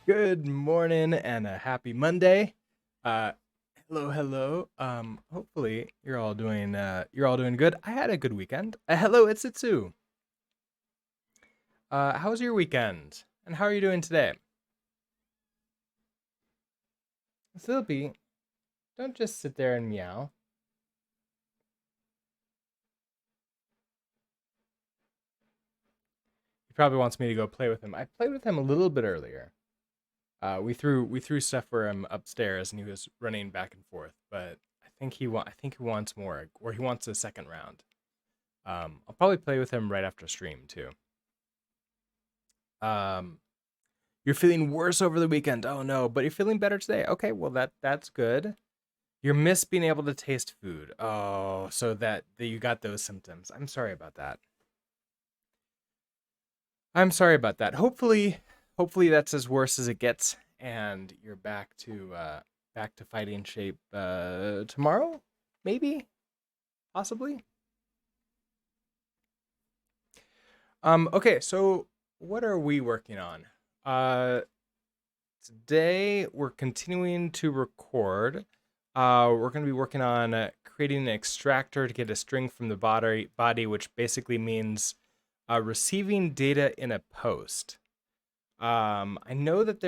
Good morning and a happy Monday. Uh, hello. Hopefully you're all doing good. I had a good weekend. Hello, it's Itsu. How was your weekend? And how are you doing today? Sylvie, don't just sit there and meow. He probably wants me to go play with him. I played with him a little bit earlier. We threw stuff for him upstairs, and he was running back and forth. But I think he wants more, or he wants a second round. I'll probably play with him right after stream too. Um, you're feeling worse over the weekend. Oh no, but you're feeling better today. Okay, well that's good. You miss being able to taste food. Oh, so that you got those symptoms. I'm sorry about that. I'm sorry about that. Hopefully that's as worse as it gets, and you're back to fighting shape tomorrow, maybe, possibly. Okay, so what are we working on? Today we're continuing to record. We're going to be working on creating an extractor to get a string from the body, which basically means receiving data in a post. I know that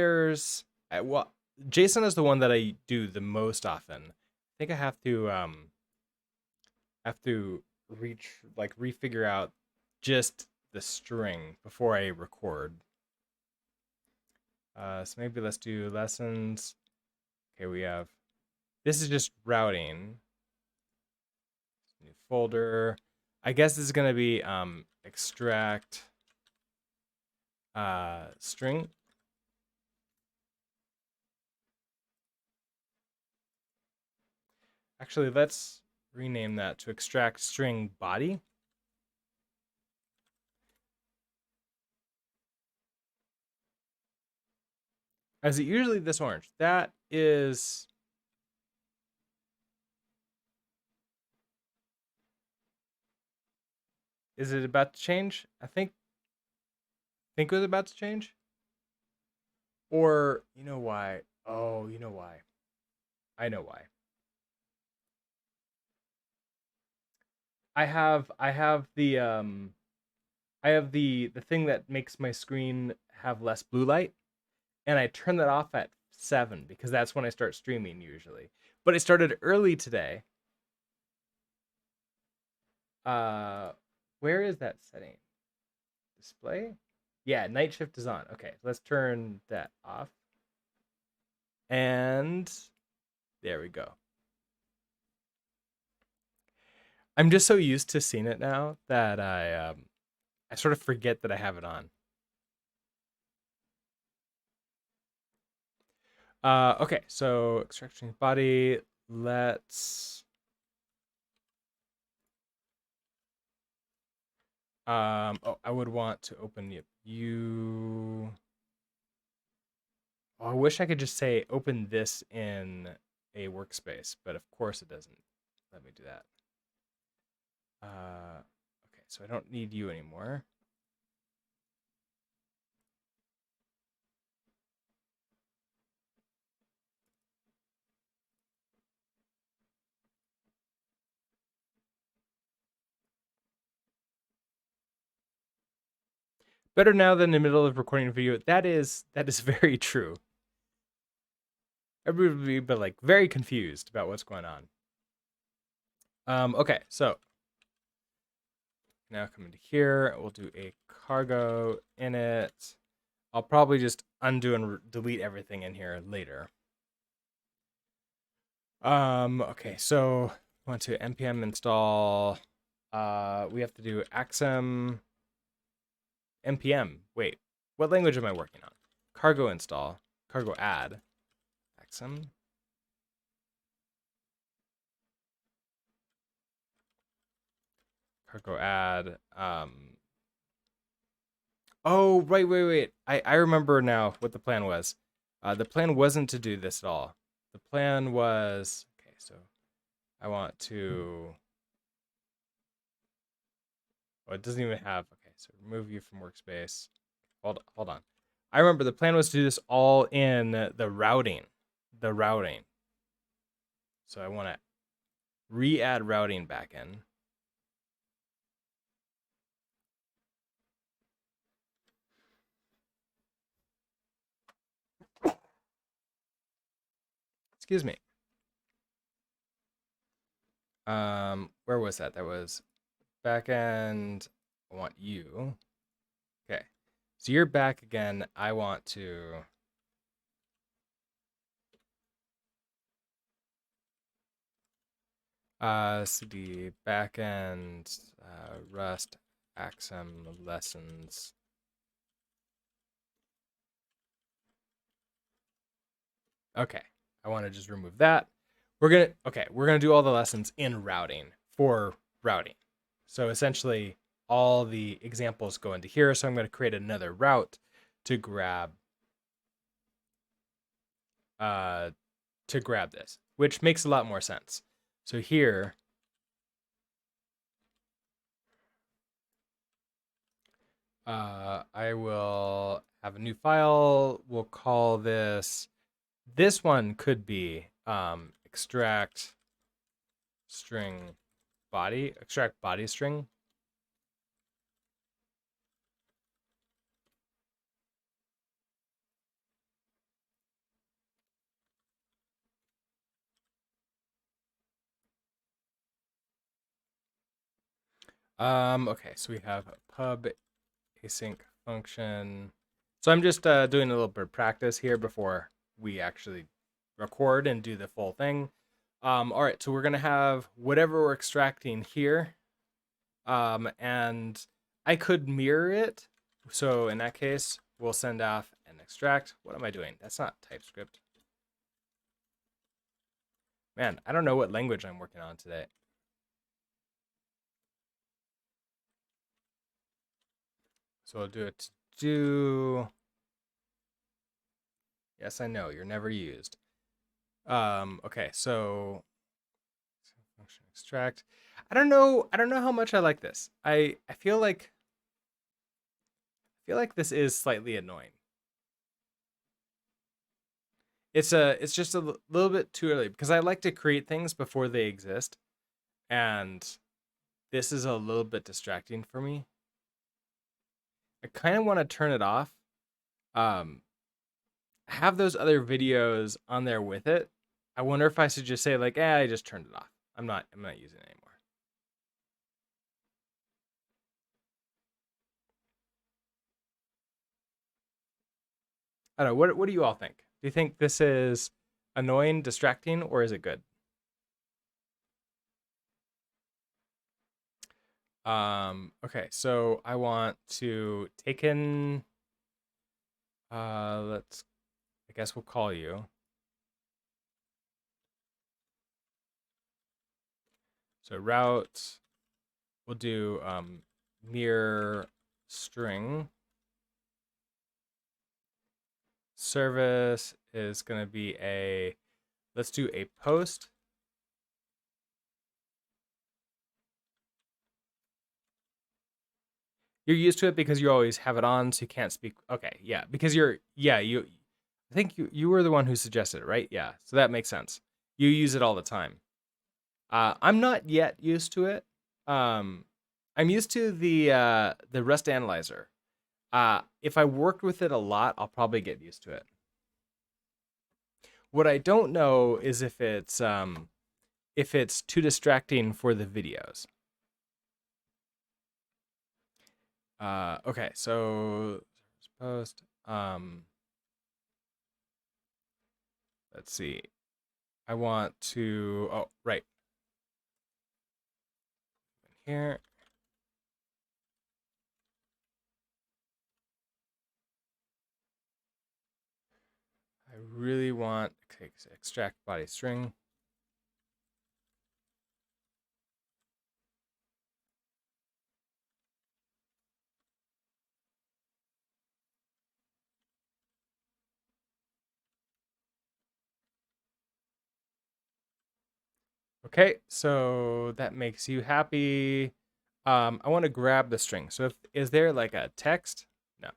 well, JSON is the one that I do the most often. I think I have to reach like refigure out just the string before I record. So maybe let's do lessons. Okay, we have this is just routing. New folder. I guess this is gonna be extract string. Actually, let's rename that to extract string body. As it usually this orange. That is it about to change? I think it was about to change. Or you know why? Oh, you know why. I know why. I have the thing that makes my screen have less blue light, and I turn that off at 7 because that's when I start streaming usually. But it started early today. Uh where is that setting? Display? Yeah, night shift is on. Okay, let's turn that off. And there we go. I'm just so used to seeing it now that I sort of forget that I have it on. Okay, so extraction body. Let's oh, I would want to open the view. Oh, I wish I could just say open this in a workspace, but of course it doesn't let me do that. Okay, so I don't need you anymore. Better now than in the middle of recording a video. That is very true. Everybody would be but like very confused about what's going on. Okay, so now coming to here, we'll do a cargo init. I'll probably just undo and delete everything in here later. Okay, so I want to npm install. We have to do Axum npm. Wait, what language am I working on? Cargo install, cargo add, Axum. Cargo add. Oh, right, wait. I remember now what the plan was. The plan wasn't to do this at all. The plan was okay. So I want to. Oh, it doesn't even have. Okay, so remove you from workspace. Hold on. I remember the plan was to do this all in the routing. So I want to re-add routing back in. Excuse me. Where was that? That was backend. I want you. Okay. So you're back again. I want to cd backend Rust Axum lessons. Okay. I want to just remove that. We're gonna do all the lessons in routing for routing. So essentially all the examples go into here. So I'm going to create another route to grab this, which makes a lot more sense. So here, I will have a new file. We'll call this one could be extract body string. Okay, so we have a pub async function. So I'm just doing a little bit of practice here before we actually record and do the full thing. All right, so we're gonna have whatever we're extracting here, and I could mirror it. So in that case, we'll send off an extract. What am I doing? That's not TypeScript. Man, I don't know what language I'm working on today. So I'll do it to do. Yes, I know, you're never used. Okay, so function extract. I don't know how much I like this. I feel like this is slightly annoying. It's just a little bit too early because I like to create things before they exist, and this is a little bit distracting for me. I kind of want to turn it off. Have those other videos on there with it. I wonder if I should just say like, I just turned it off. I'm not using it anymore. I don't know. What do you all think? Do you think this is annoying, distracting, or is it good? Okay, so I want to take in I guess we'll call you. So route, we'll do mirror string. Service is going to be let's do a post. You're used to it because you always have it on, so you can't speak. Okay, yeah, because I think you were the one who suggested it, right? Yeah, so that makes sense. You use it all the time. I'm not yet used to it. I'm used to the Rust analyzer. If I worked with it a lot, I'll probably get used to it. What I don't know is if it's too distracting for the videos. Okay, so post. Let's see. I want to. Oh, right here. I really want extract body string. Okay, so that makes you happy. I want to grab the string. So is there like a text? No.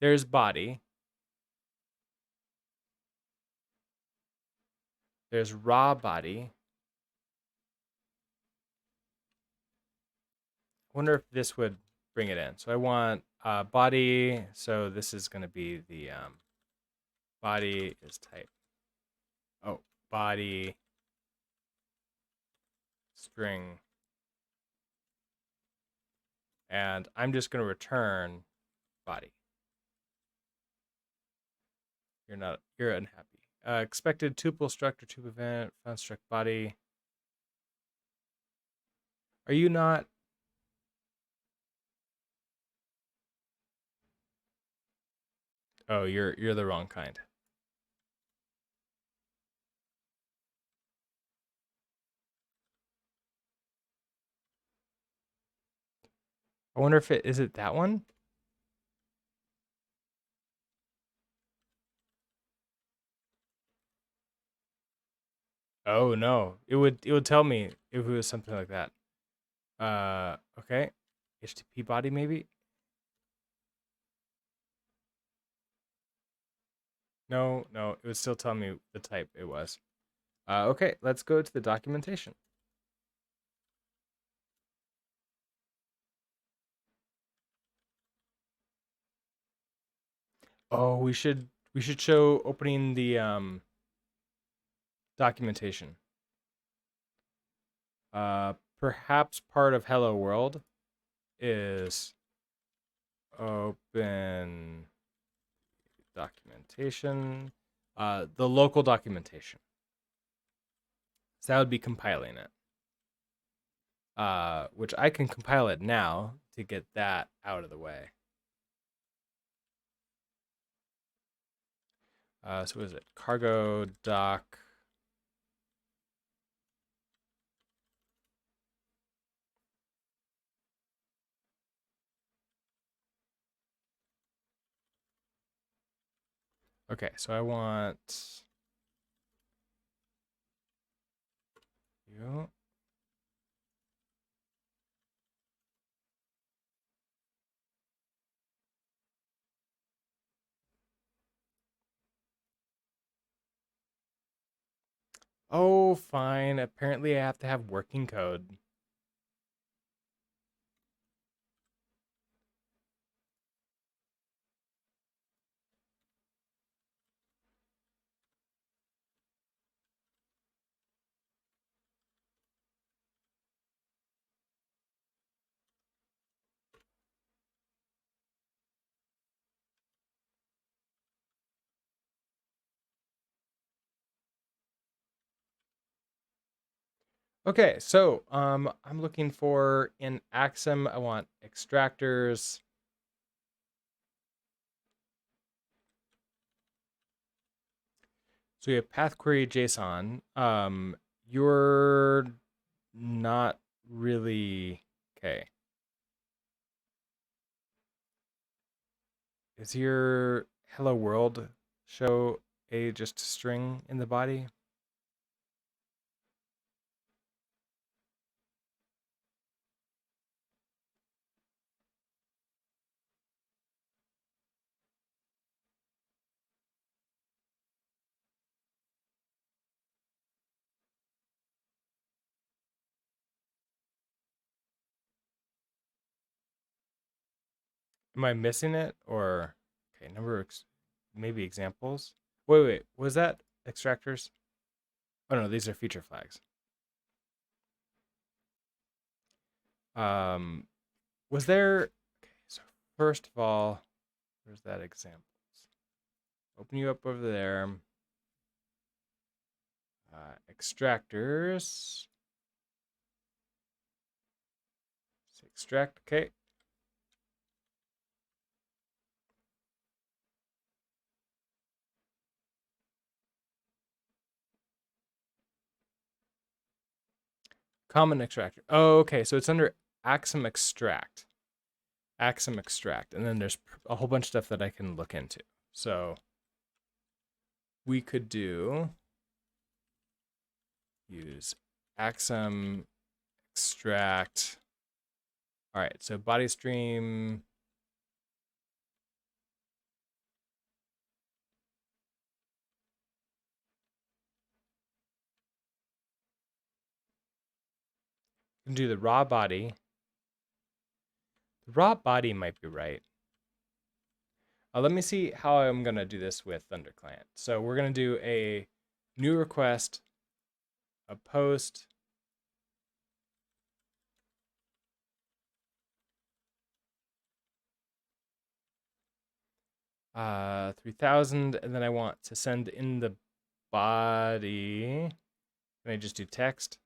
There's body. There's raw body. I wonder if this would bring it in. So I want body. So this is going to be the body is type. Oh, body string. And I'm just going to return body. You're unhappy. Expected tuple struct or tuple event, found struct body. Are you not? Oh, you're the wrong kind. I wonder if it is it that one? Oh no. It would tell me if it was something like that. Okay. HTTP body maybe? No, no, it would still tell me the type it was. Okay, let's go to the documentation. Oh, we should show opening the documentation. Perhaps part of Hello World is open documentation, the local documentation. So that would be compiling it. Which I can compile it now to get that out of the way. So what is it? Cargo doc. Okay, so I want you. Oh, fine. Apparently, I have to have working code. Okay, so I'm looking for in Axum. I want extractors. So we have path query JSON. You're not really okay. Is your hello world show a just string in the body? Am I missing it or okay? Maybe examples. Wait. Was that extractors? Oh no, these are feature flags. Um, was there? Okay, so first of all, where's that examples? Open you up over there. Extractors. Extract. Okay. Common extractor. Oh, okay. So it's under Axum extract. Axum extract, and then there's a whole bunch of stuff that I can look into. So we could use Axum extract. All right, so body stream. can do the raw body. The raw body might be right. Let me see how I'm gonna do this with ThunderClient. So we're gonna do a new request, a post, 3000, and then I want to send in the body. Can I just do text?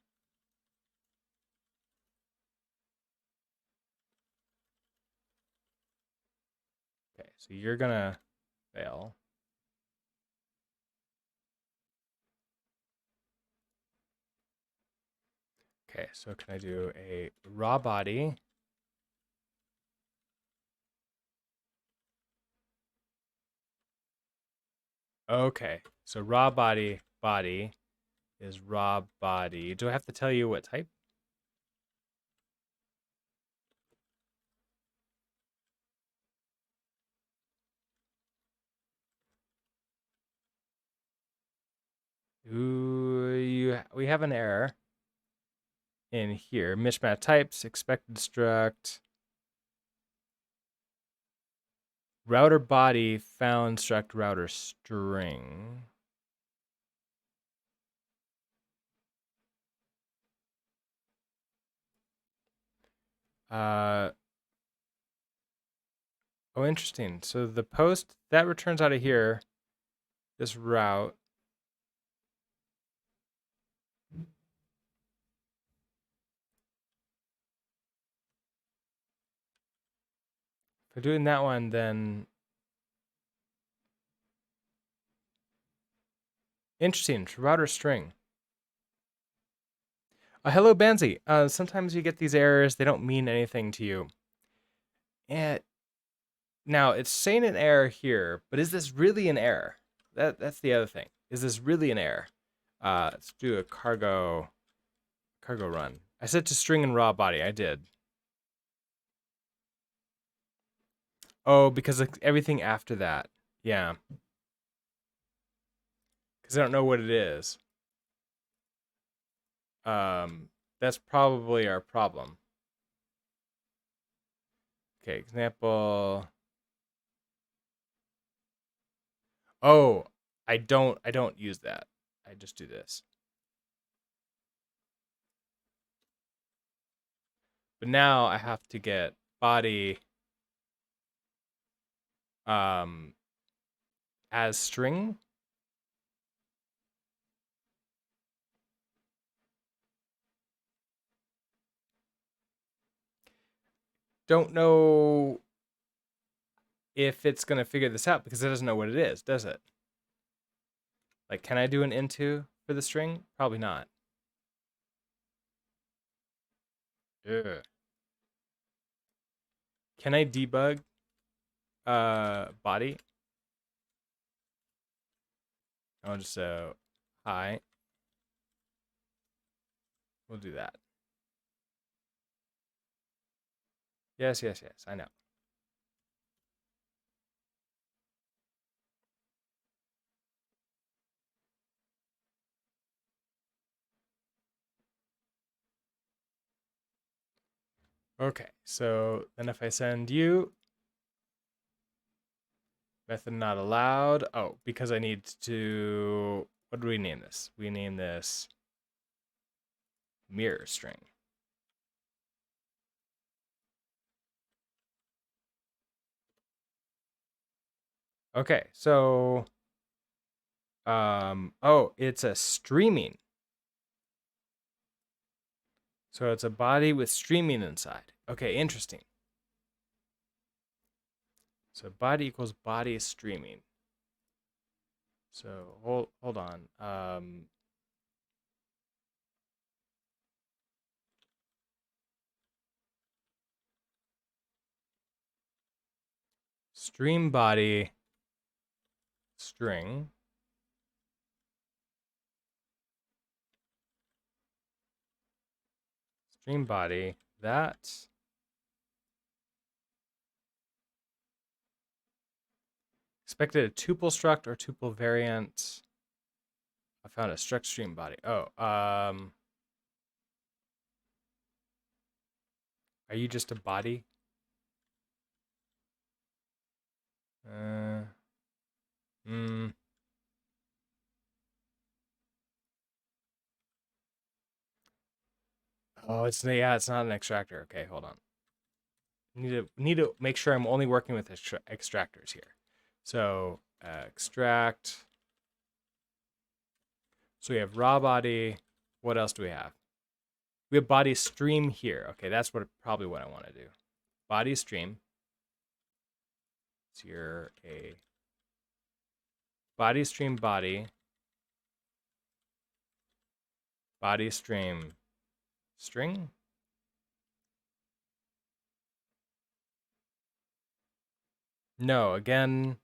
Okay, so you're gonna fail. Okay, so can I do a raw body? Okay, so raw body is raw body. Do I have to tell you what type? We have an error in here. Mismatch types, expected struct, router body found struct router string. Oh, interesting. So the post that returns out of here, this route. If we're doing that one, then interesting. Router string. Hello, Banzi. Sometimes you get these errors. They don't mean anything to you. And now it's saying an error here, but is this really an error? That's the other thing. Is this really an error? Let's do a cargo run. I said to string and raw body. I did. Oh, because everything after that. Yeah. Because I don't know what it is. That's probably our problem. Okay, example. Oh, I don't use that. I just do this. But now I have to get body as string. Don't know if it's going to figure this out because it doesn't know what it is, does it? Like, can I do an into for the string? Probably not. Ugh. Can I debug body? I'll just hi. We'll do that. Yes, I know. Okay, so then if I send you method not allowed. Oh, because I need to, what do we name this? We name this mirror string. Okay, so oh, it's a streaming. So it's a body with streaming inside. Okay, interesting. So body equals body streaming. So hold on. Stream body string. Stream body that expected a tuple struct or tuple variant. I found a struct stream body. Oh, Are you just a body? Hmm. Oh, it's not an extractor. Okay, hold on. Need to make sure I'm only working with extractors here. So extract. So we have raw body. What else do we have? We have body stream here. Okay, that's probably what I want to do. Body stream. So you're a body stream body. Body stream string. No, again.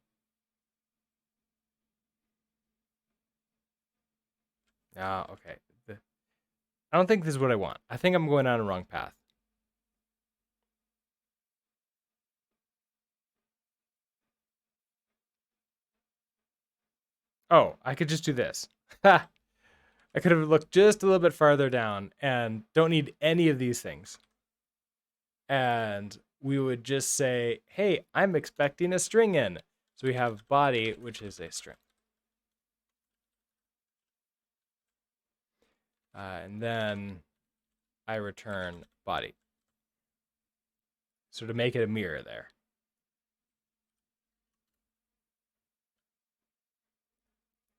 Okay. I don't think this is what I want. I think I'm going down a wrong path. Oh, I could just do this. Ha! I could have looked just a little bit farther down and don't need any of these things. And we would just say, hey, I'm expecting a string in. So we have body, which is a string. And then I return body. So to make it a mirror there.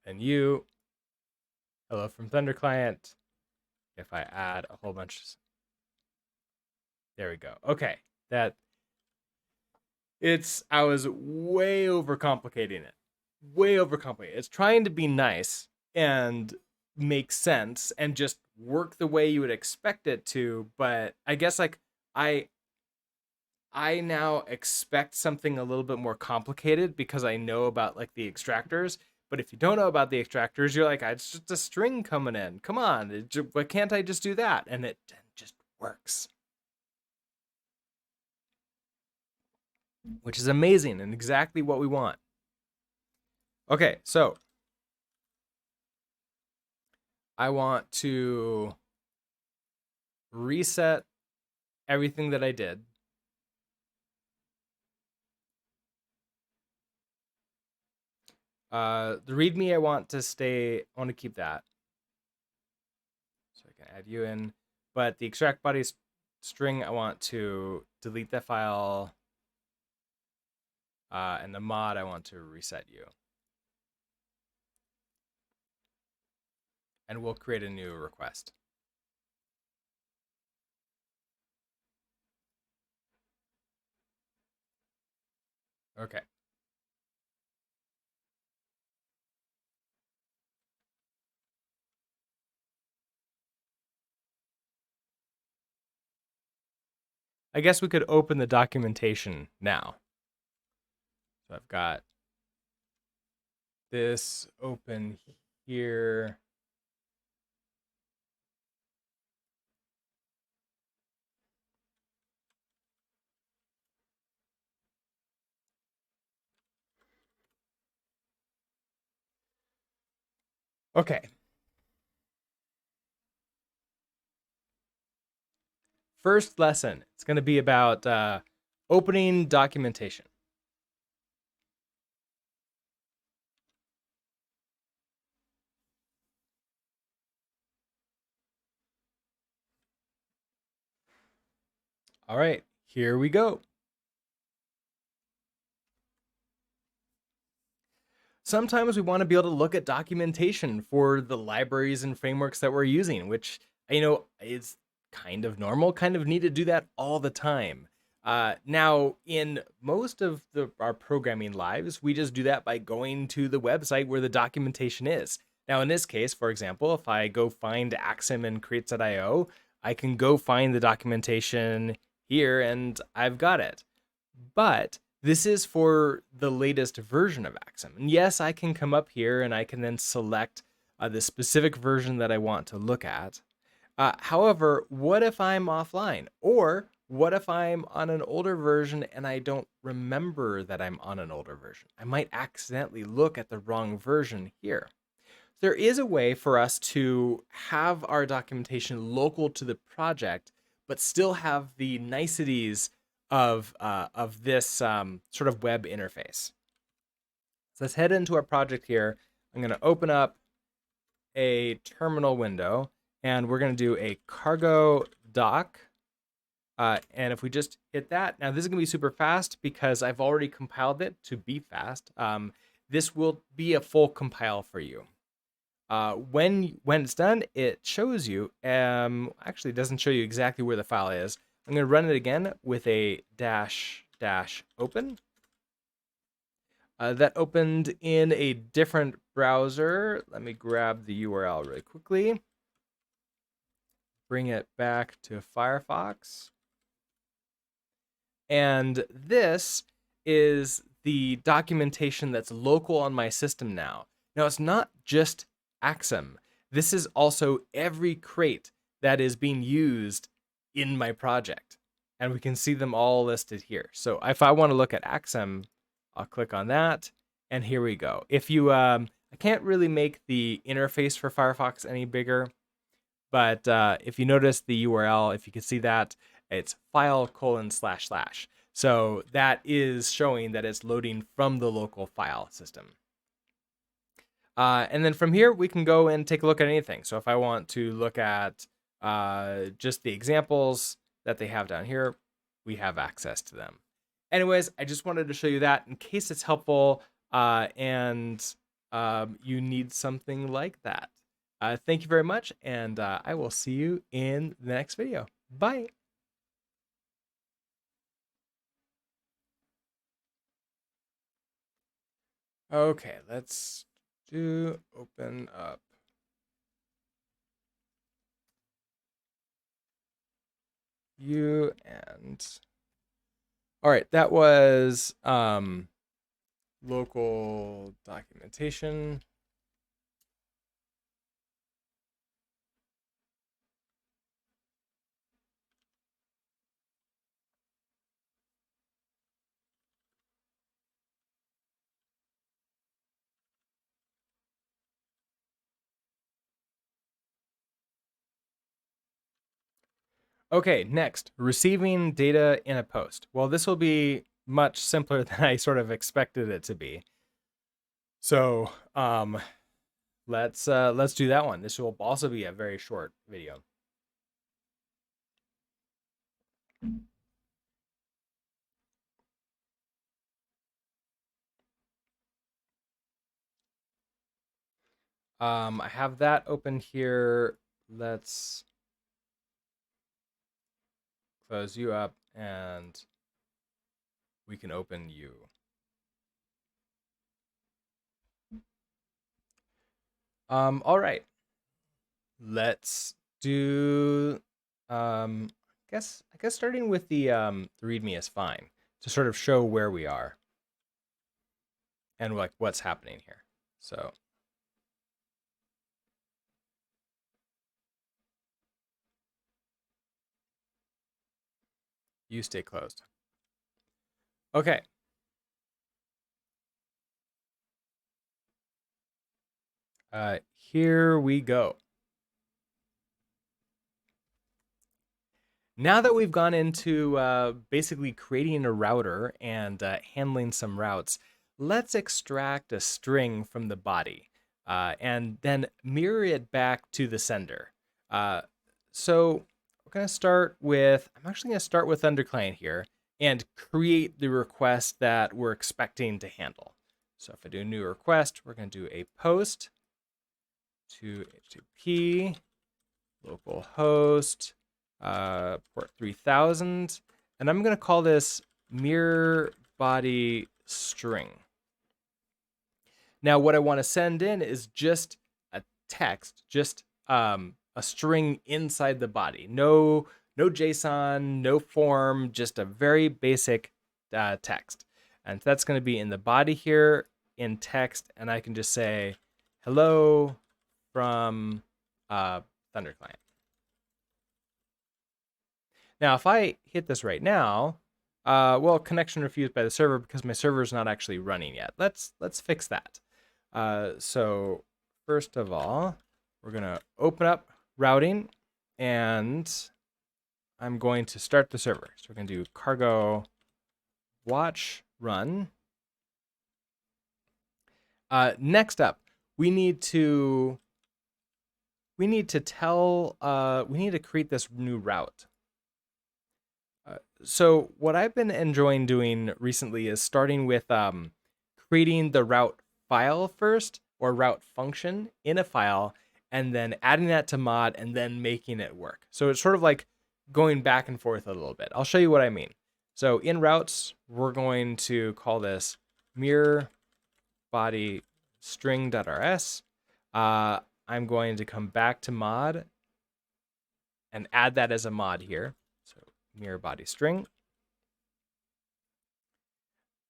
And you, hello from Thunder Client. If I add a whole bunch, there we go. Okay, I was way overcomplicating it. Way overcomplicated. It's trying to be nice and make sense and just work the way you would expect it to, but I guess like I I now expect something a little bit more complicated because I know about like the extractors. But if you don't know about the extractors, you're like, it's just a string coming in. Come on, why can't I just do that? And it just works, which is amazing and exactly what we want. Okay, so I want to reset everything that I did. The README I want to keep that. So I can add you in. But the extract body string, I want to delete that file. And the mod, I want to reset you. And we'll create a new request. Okay. I guess we could open the documentation now. So I've got this open here. Okay. First lesson. It's going to be about opening documentation. All right, here we go. Sometimes we want to be able to look at documentation for the libraries and frameworks that we're using, which, is kind of normal, kind of need to do that all the time. Now, in most of our programming lives, we just do that by going to the website where the documentation is. Now, in this case, for example, if I go find Axum and creates.io, I can go find the documentation here and I've got it. But this is for the latest version of Axum. And yes, I can come up here and I can then select the specific version that I want to look at. However, what if I'm offline? Or what if I'm on an older version and I don't remember that I'm on an older version? I might accidentally look at the wrong version here. There is a way for us to have our documentation local to the project, but still have the niceties of this sort of web interface. So let's head into our project here. I'm going to open up a terminal window, and we're going to do a cargo doc. And if we just hit that, now this is going to be super fast because I've already compiled it to be fast. This will be a full compile for you. When it's done, it shows you, actually it doesn't show you exactly where the file is. I'm going to run it again with a dash open. That opened in a different browser. Let me grab the URL really quickly. Bring it back to Firefox. And this is the documentation that's local on my system now. Now, it's not just Axum. This is also every crate that is being used in my project. And we can see them all listed here. So if I want to look at Axum, I'll click on that. And here we go. If you, I can't really make the interface for Firefox any bigger. But if you notice the URL, if you can see that, it's file://. So that is showing that it's loading from the local file system. And then from here, we can go and take a look at anything. So if I want to look at just the examples that they have down here, we have access to them. Anyways, I just wanted to show you that in case it's helpful and you need something like that. Thank you very much, and I will see you in the next video. Bye. Okay, let's open up. All right, that was local documentation. Okay, next, receiving data in a post. Well, this will be much simpler than I sort of expected it to be. So let's do that one. This will also be a very short video. I have that open here. Let's close you up and we can open you. All right. Let's do I guess starting with the README is fine to sort of show where we are and like what's happening here. So you stay closed. Okay. Here we go. Now that we've gone into basically creating a router and handling some routes, let's extract a string from the body and then mirror it back to the sender. So we're going to start with, I'm actually going to start with underclient here and create the request that we're expecting to handle. So if I do a new request, we're going to do a post to HTTP localhost port 3000, and I'm going to call this mirror body string. Now what I want to send in is just a text, just a string inside the body. No JSON, no form, just a very basic text. And that's going to be in the body here in text, and I can just say hello from ThunderClient. Now, if I hit this right now, well, connection refused by the server because my server is not actually running yet. Let's fix that. So first of all, we're gonna open up routing, and I'm going to start the server. So we're going to do cargo watch run. Next up, we need to create this new route. So what I've been enjoying doing recently is starting with creating the route file first, or route function in a file, and then adding that to mod and then making it work. So it's sort of like going back and forth a little bit. I'll show you what I mean. So in routes, we're going to call this mirror body string.rs. I'm going to come back to mod and add that as a mod here. So mirror body string.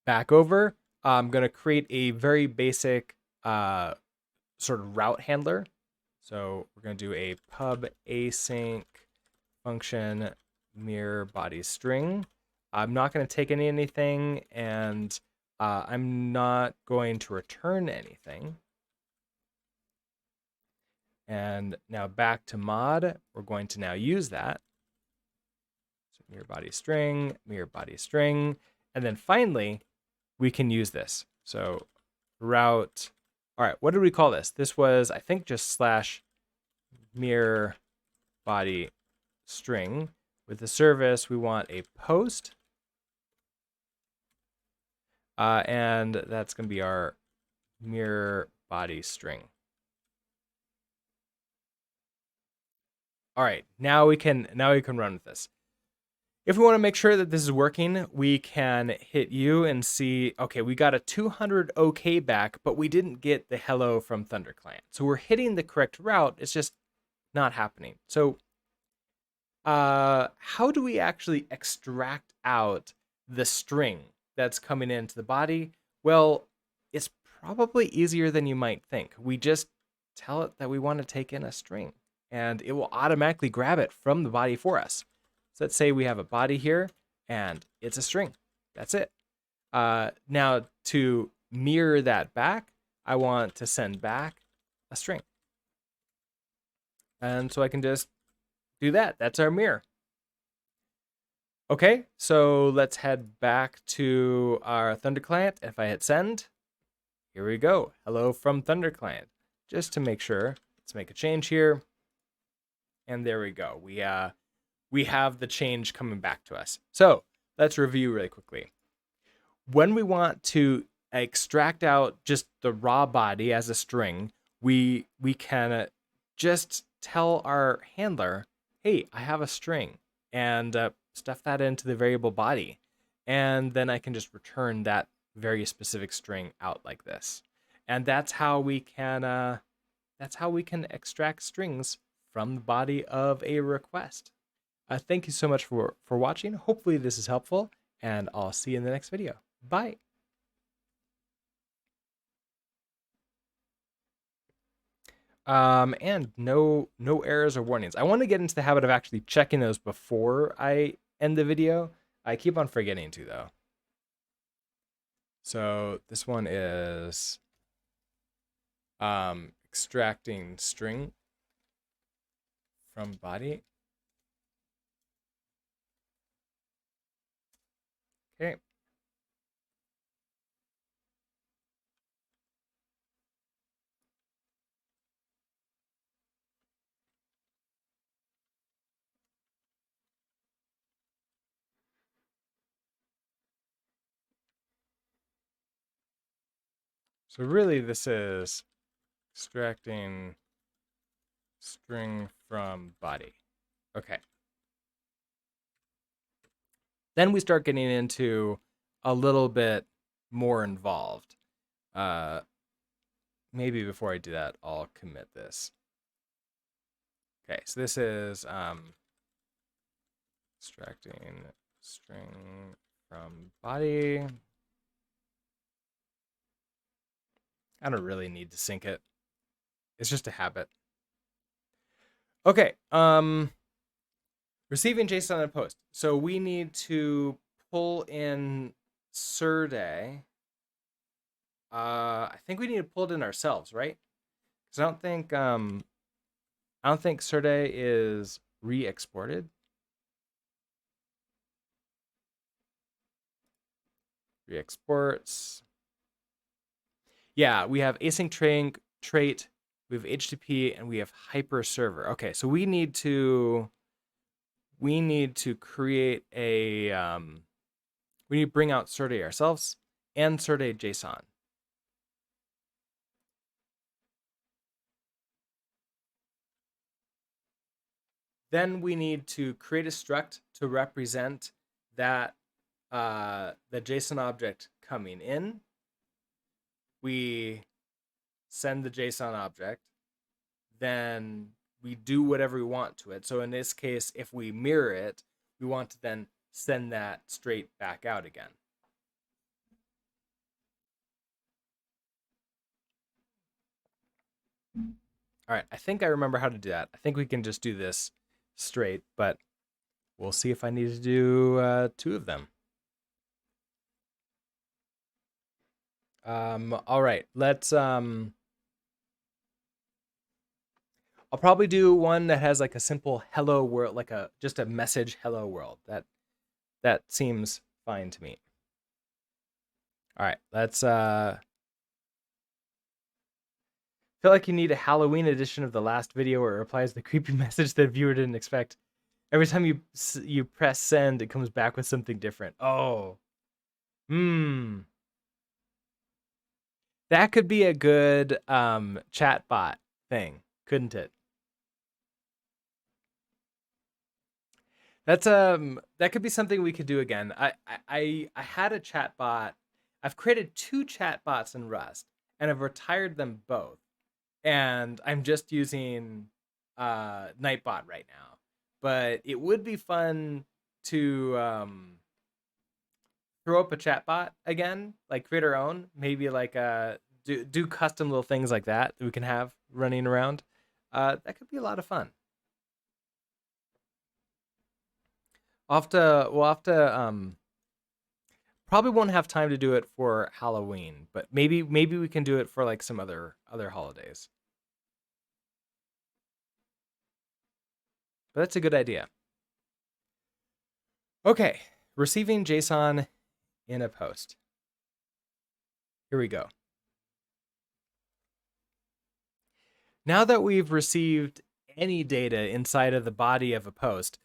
Back over, I'm going to create a very basic sort of route handler. So we're going to do a pub async function mirror body string. I'm not going to take anything, and I'm not going to return anything. And now back to mod, we're going to now use that. So mirror body string, and then finally, we can use this. So route, all right, what did we call this? This was, I think, just slash mirror body string. With the service, we want a post. And that's going to be our mirror body string. All right, now we can run with this. If we want to make sure that this is working, we can hit U and see, okay, we got a 200 OK back, but we didn't get the hello from ThunderClient. So we're hitting the correct route, it's just not happening. So how do we actually extract out the string that's coming into the body? Well, it's probably easier than you might think. We just tell it that we want to take in a string, and it will automatically grab it from the body for us. So let's say we have a body here, and it's a string. That's it. Now, to mirror that back, I want to send back a string. And so I can just do that. That's our mirror. Okay, so let's head back to our ThunderClient. If I hit send, here we go. Hello from ThunderClient. Just to make sure, let's make a change here. And there we go. We have the change coming back to us. So let's review really quickly. When we want to extract out just the raw body as a string, we can just tell our handler, hey, I have a string, and stuff that into the variable body. And then I can just return that very specific string out like this. And that's how we can extract strings from the body of a request. Thank you so much for watching. Hopefully this is helpful, and I'll see you in the next video. Bye. And no errors or warnings. I want to get into the habit of actually checking those before I end the video. I keep on forgetting to, though. So this one is extracting string from body. Okay. So really this is extracting string from body. Okay. Then we start getting into a little bit more involved. Maybe before I do that, I'll commit this. Okay, so this is extracting string from body. I don't really need to sync it. It's just a habit. Okay, receiving JSON and post. So we need to pull in Serde. I think we need to pull it in ourselves, right? Because I don't think Serde is re-exported. 3 exports. Yeah, we have async trait, we have HTTP, and we have hyper server. Okay, so we need to create a we need to bring out sort ourselves and sort JSON. Then we need to create a struct to represent that the JSON object coming in. We send the JSON object, then we do whatever we want to it. So in this case, if we mirror it, we want to then send that straight back out again. All right, I think I remember how to do that. I think we can just do this straight, but we'll see if I need to do 2 of them. All right, let's I'll probably do one that has like a simple hello world, like just a message hello world. That seems fine to me. All right, let's feel like you need a Halloween edition of the last video where it replies the creepy message that the viewer didn't expect. Every time you press send, it comes back with something different. Oh, that could be a good chatbot thing, couldn't it? That's that could be something we could do again. I had a chatbot. I've created 2 chatbots in Rust, and I've retired them both. And I'm just using Nightbot right now. But it would be fun to throw up a chatbot again, like create our own, maybe like do custom little things like that we can have running around. That could be a lot of fun. We'll have to probably won't have time to do it for Halloween, but maybe we can do it for like some other holidays. But that's a good idea. Okay, receiving JSON in a post. Here we go. Now that we've received any data inside of the body of a post,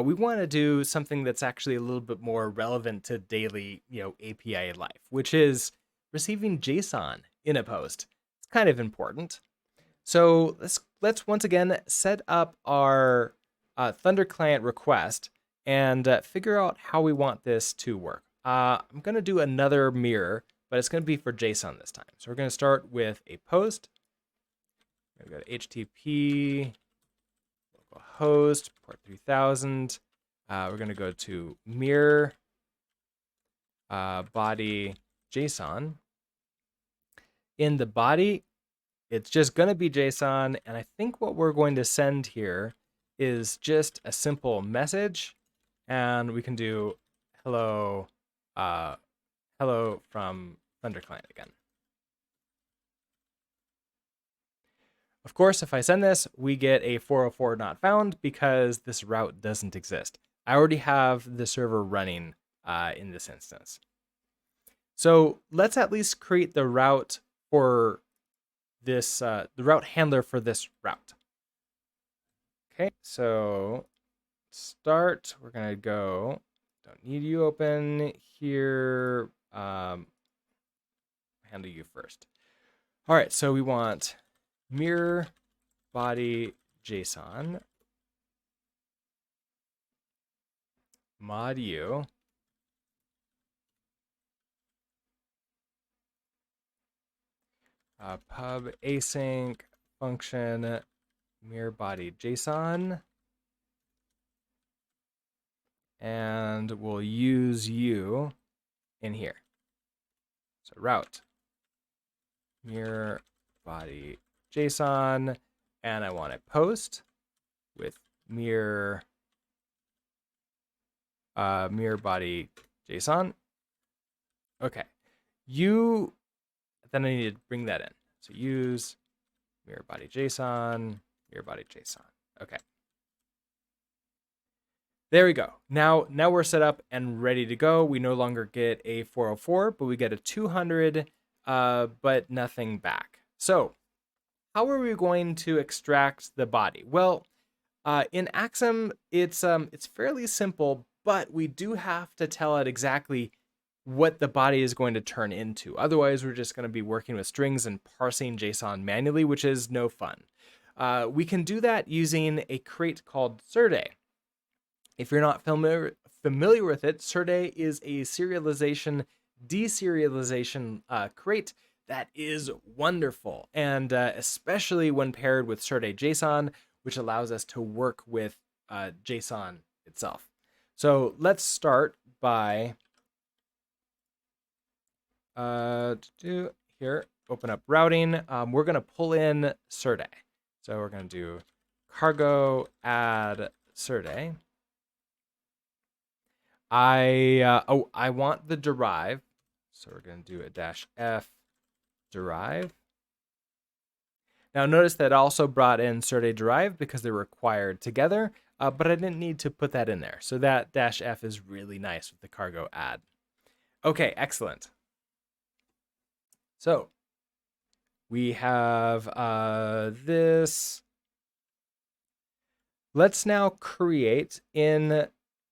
we want to do something that's actually a little bit more relevant to daily, API life, which is receiving JSON in a post. It's kind of important. So let's once again set up our Thunder client request and figure out how we want this to work. I'm going to do another mirror, but it's going to be for JSON this time. So we're going to start with a post. We're going to go to HTTP, localhost, port 3000. We're going to go to mirror body JSON. In the body, it's just going to be JSON. And I think what we're going to send here is just a simple message. And we can do hello, hello from Thunder client again. Of course, if I send this, we get a 404 not found because this route doesn't exist. I already have the server running in this instance. So let's at least create the route for this, the route handler for this route. Okay, so start, we're gonna go, don't need you open here, handle you first. All right, so we want mirror body JSON mod u pub async function mirror body JSON, and we'll use u in here. So route mirror body JSON, and I want a post with mirror body JSON. Okay, then I need to bring that in. So use mirror body JSON, mirror body JSON. Okay. There we go. Now we're set up and ready to go. We no longer get a 404, but we get a 200, but nothing back. So how are we going to extract the body? Well, in Axum, it's fairly simple, but we do have to tell it exactly what the body is going to turn into. Otherwise, we're just going to be working with strings and parsing JSON manually, which is no fun. We can do that using a crate called Serde. If you're not familiar with it, Serde is a serialization, deserialization crate that is wonderful, and especially when paired with Serde JSON, which allows us to work with JSON itself. So let's start by here, open up routing. We're going to pull in Serde. So we're going to do cargo add Serde. I want the derive, so we're going to do a -f derive. Now notice that also brought in Serde derive because they're required together, but I didn't need to put that in there. So that -f is really nice with the cargo add. Okay, excellent. So we have this. Let's now create in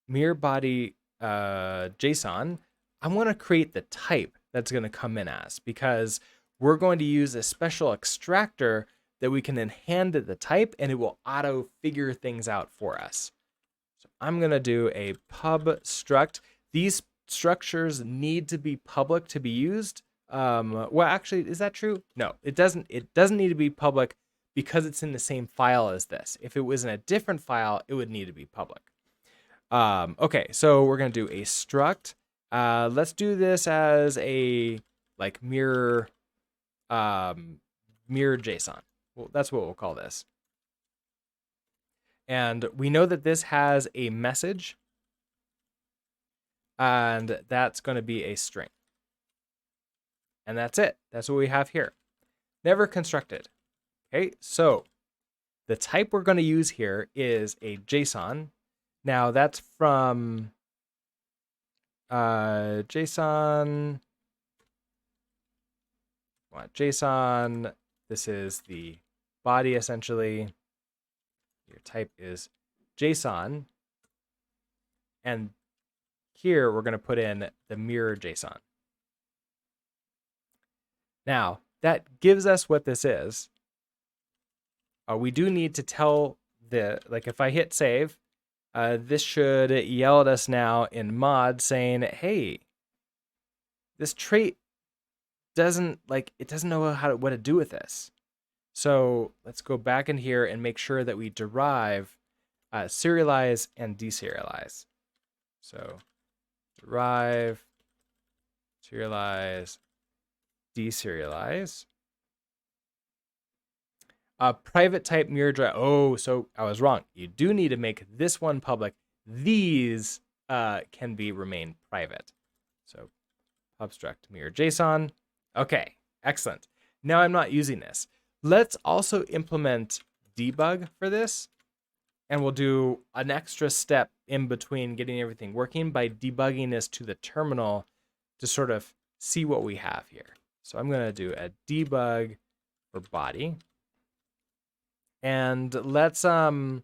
mirror body JSON. I want to create the type that's going to come in as, because we're going to use a special extractor that we can then hand it the type and it will auto figure things out for us. So I'm going to do a pub struct. These structures need to be public to be used. Well, actually, is that true? No, it doesn't. It doesn't need to be public because it's in the same file as this. If it was in a different file, it would need to be public. Okay, so we're going to do a struct. Let's do this as a like mirror JSON. Well, that's what we'll call this. And we know that this has a message, and that's going to be a string. And that's it. That's what we have here. Never constructed. Okay, so the type we're going to use here is a JSON. Now that's from JSON. JSON. This is the body essentially. Your type is JSON. And here we're going to put in the mirror JSON. Now that gives us what this is. We do need to tell like if I hit save, this should yell at us now in mod saying, hey, this trait doesn't know what to do with this. So let's go back in here and make sure that we derive serialize and deserialize. So derive, serialize, deserialize. Private type mirror drive. Oh, so I was wrong. You do need to make this one public. These can remain private. So obstruct mirror JSON. Okay, excellent. Now I'm not using this. Let's also implement debug for this. And we'll do an extra step in between getting everything working by debugging this to the terminal to sort of see what we have here. So I'm going to do a debug for body. And let's throw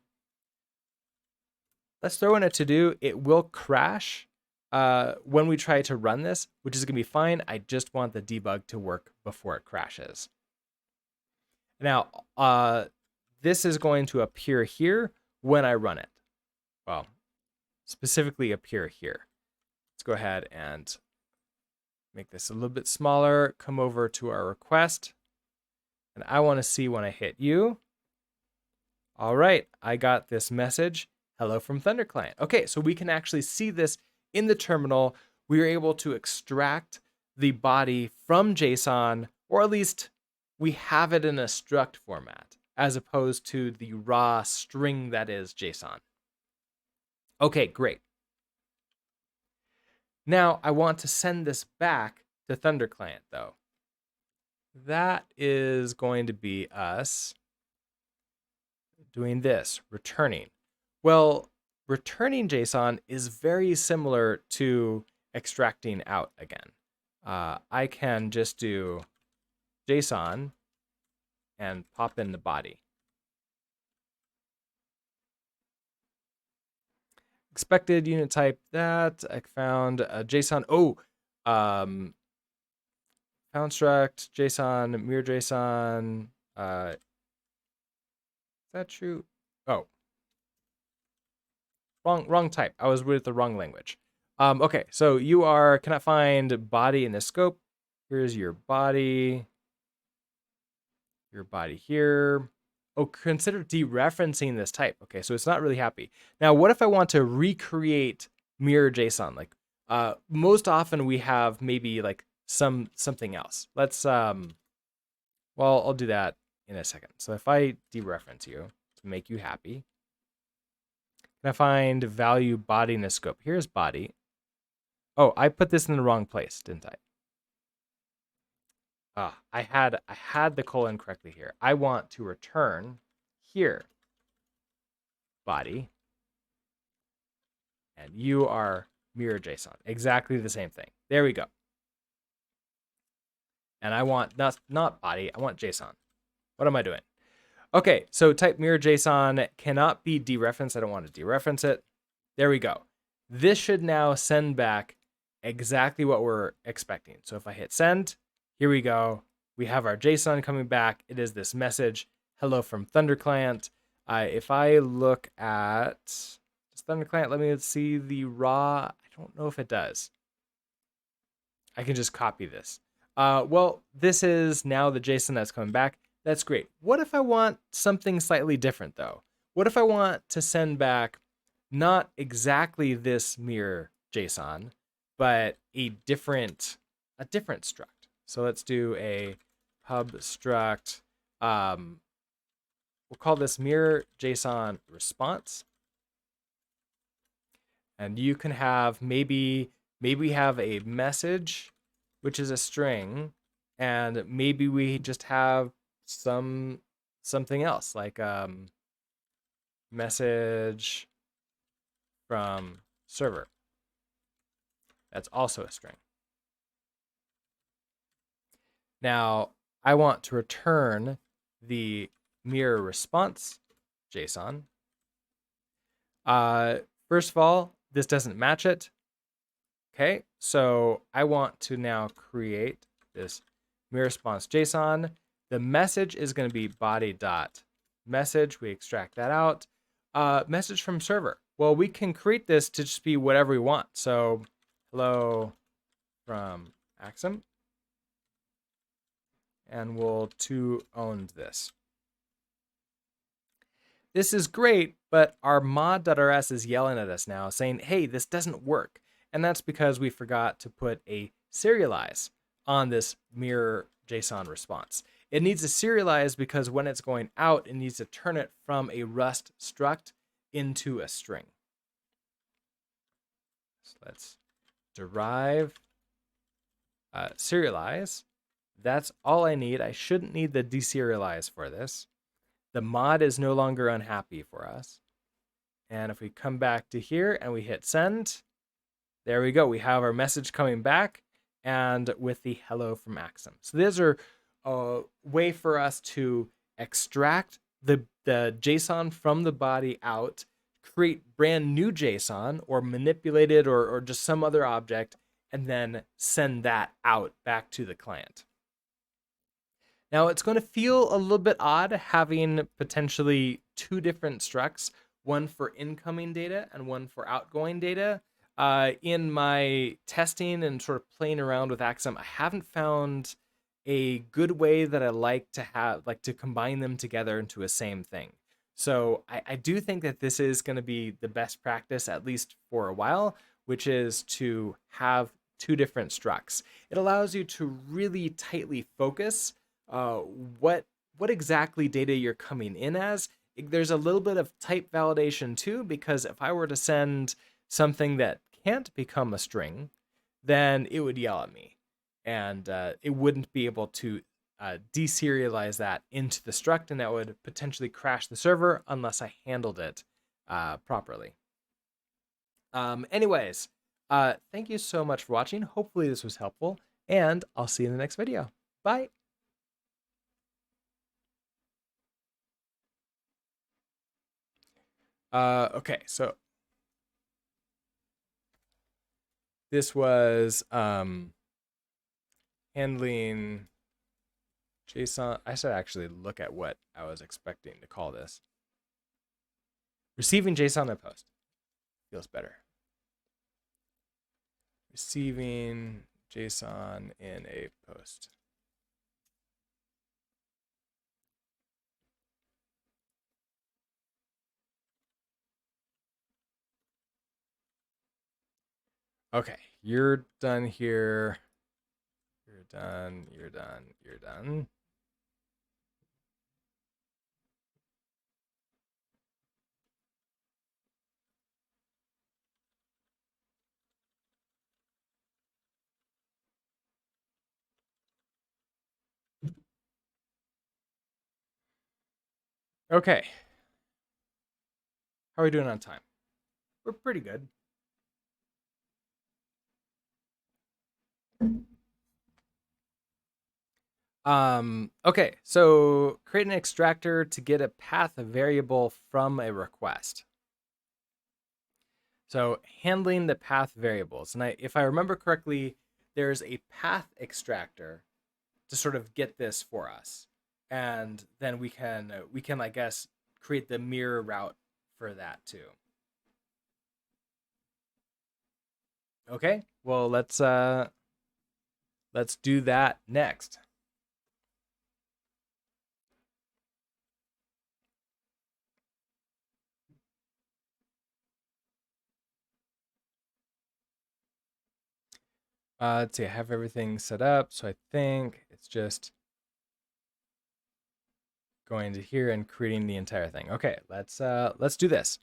in a to-do. It will crash when we try to run this, which is going to be fine. I just want the debug to work before it crashes. Now, this is going to appear here when I run it. Well, specifically appear here. Let's go ahead and make this a little bit smaller. Come over to our request. And I want to see when I hit you. All right, I got this message. Hello from Thunder Client. Okay, so we can actually see this in the terminal. We are able to extract the body from JSON, or at least we have it in a struct format, as opposed to the raw string that is JSON. Okay, great. Now I want to send this back to Thunder Client, though. That is going to be us doing this, returning. Well, returning JSON is very similar to extracting out again. I can just do JSON and pop in the body. Expected unit type that I found a JSON. Found struct JSON mirror JSON. Is that true? Oh, wrong type. I was with the wrong language. Okay, so you cannot find body in the scope. Here's your body. Your body here. Oh, consider dereferencing this type. Okay, so it's not really happy. Now, what if I want to recreate mirror JSON? Like, most often we have maybe like something else. Let's well, I'll do that in a second. So if I dereference you to make you happy, can I find value body in the scope? Here's body. Oh, I put this in the wrong place, didn't I? I had the colon correctly here. I want to return here body, and you are mirror JSON. Exactly the same thing. There we go. And I want not body, I want JSON. What am I doing? Okay, so type mirror JSON cannot be dereferenced. I don't want to dereference it. There we go. This should now send back exactly what we're expecting. So if I hit send, here we go. We have our JSON coming back. It is this message, hello from Thunder Client. If I look at Thunder Client, let me see the raw. I don't know if it does. I can just copy this. Well, this is now the JSON that's coming back. That's great. What if I want something slightly different though? What if I want to send back not exactly this mirror JSON, but a different struct? So let's do a pub struct. We'll call this mirror JSON response. And you can have maybe we have a message, which is a string, and maybe we just have something else like message from server. That's also a string. Now I want to return the mirror response JSON. First of all, this doesn't match it. Okay, so I want to now create this mirror response JSON. The message is going to be body.message. We extract that out. Message from server. Well, we can create this to just be whatever we want. So hello from Axum. And we'll owned this. This is great, but our mod.rs is yelling at us now saying, hey, this doesn't work. And that's because we forgot to put a serialize on this mirror JSON response. It needs to serialize because when it's going out, it needs to turn it from a Rust struct into a string. So let's derive serialize. That's all I need. I shouldn't need the deserialize for this. The mod is no longer unhappy for us. And if we come back to here and we hit send, there we go. We have our message coming back and with the hello from Axum. So these are a way for us to extract the JSON from the body out, create brand new JSON or manipulate it or just some other object, and then send that out back to the client. Now it's going to feel a little bit odd having potentially two different structs, one for incoming data and one for outgoing data. In my testing and sort of playing around with Axum, I haven't found a good way that I like to combine them together into a same thing. So I do think that this is going to be the best practice, at least for a while, which is to have two different structs. It allows you to really tightly focus what exactly data you're coming in as. There's a little bit of type validation too, because if I were to send something that can't become a string, then it would yell at me, and it wouldn't be able to deserialize that into the struct, and that would potentially crash the server unless I handled it properly. Anyways, thank you so much for watching. Hopefully this was helpful, and I'll see you in the next video. Bye. Okay, so this was handling JSON. I should actually look at what I was expecting to call this. Receiving JSON in a post. Feels better. Receiving JSON in a post. Okay, you're done here. You're done, you're done, you're done. Okay. How are we doing on time? We're pretty good. Okay, so create an extractor to get a path variable from a request. So handling the path variables. And if I remember correctly, there's a path extractor to sort of get this for us. And then we can I guess create the mirror route for that too. Okay? Well, let's do that next. Let's see, I have everything set up, so I think it's just going to here and creating the entire thing. Okay, let's do this.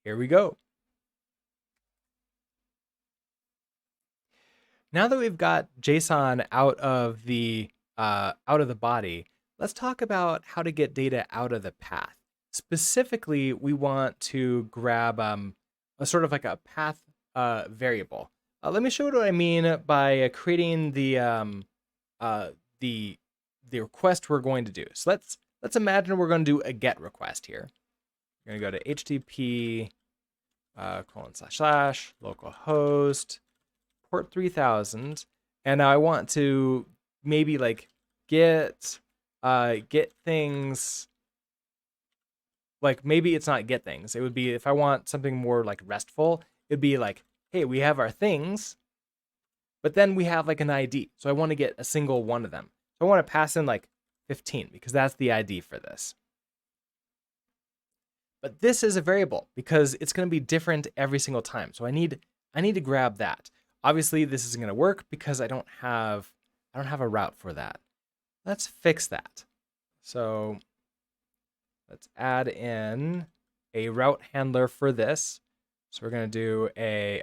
Here we go. Now that we've got JSON out of the body, let's talk about how to get data out of the path. Specifically, we want to grab a sort of like a path variable. Let me show you what I mean by creating the request we're going to do. So let's imagine we're going to do a GET request here. We're going to go to HTTP // localhost port 3000, and now I want to maybe like get things. Like maybe it's not get things. It would be if I want something more like RESTful. It'd be like, hey, we have our things, but then we have like an ID. So I want to get a single one of them. So I want to pass in like 15 because that's the ID for this. But this is a variable because it's going to be different every single time. So I need to grab that. Obviously, this isn't going to work because I don't have a route for that. Let's fix that. So let's add in a route handler for this. So we're going to do a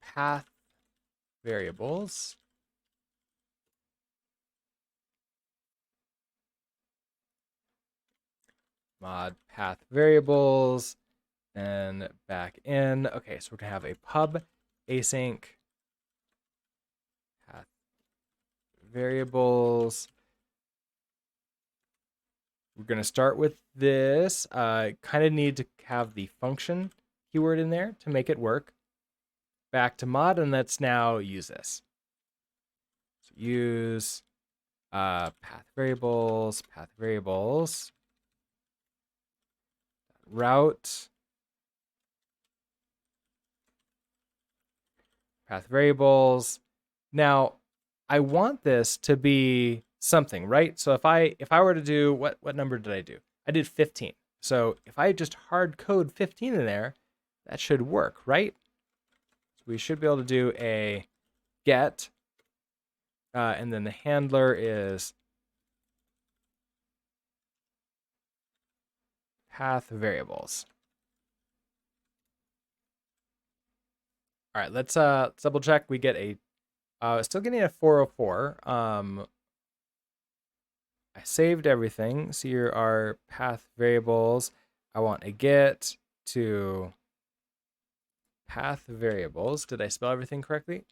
path variables. Mod path variables, and back in. Okay, so we're gonna have a pub async path variables. We're gonna start with this. Kind of need to have the function keyword in there to make it work. Back to mod, and let's now use this. So use path variables, route, path variables. Now, I want this to be something, right? So if I were to do what number did I do? I did 15. So if I just hard code 15 in there, that should work, right? So we should be able to do a get, and then the handler is path variables. All right, let's double check. We get a still getting a 404. I saved everything. So here are path variables. I want a get to path variables. Did I spell everything correctly?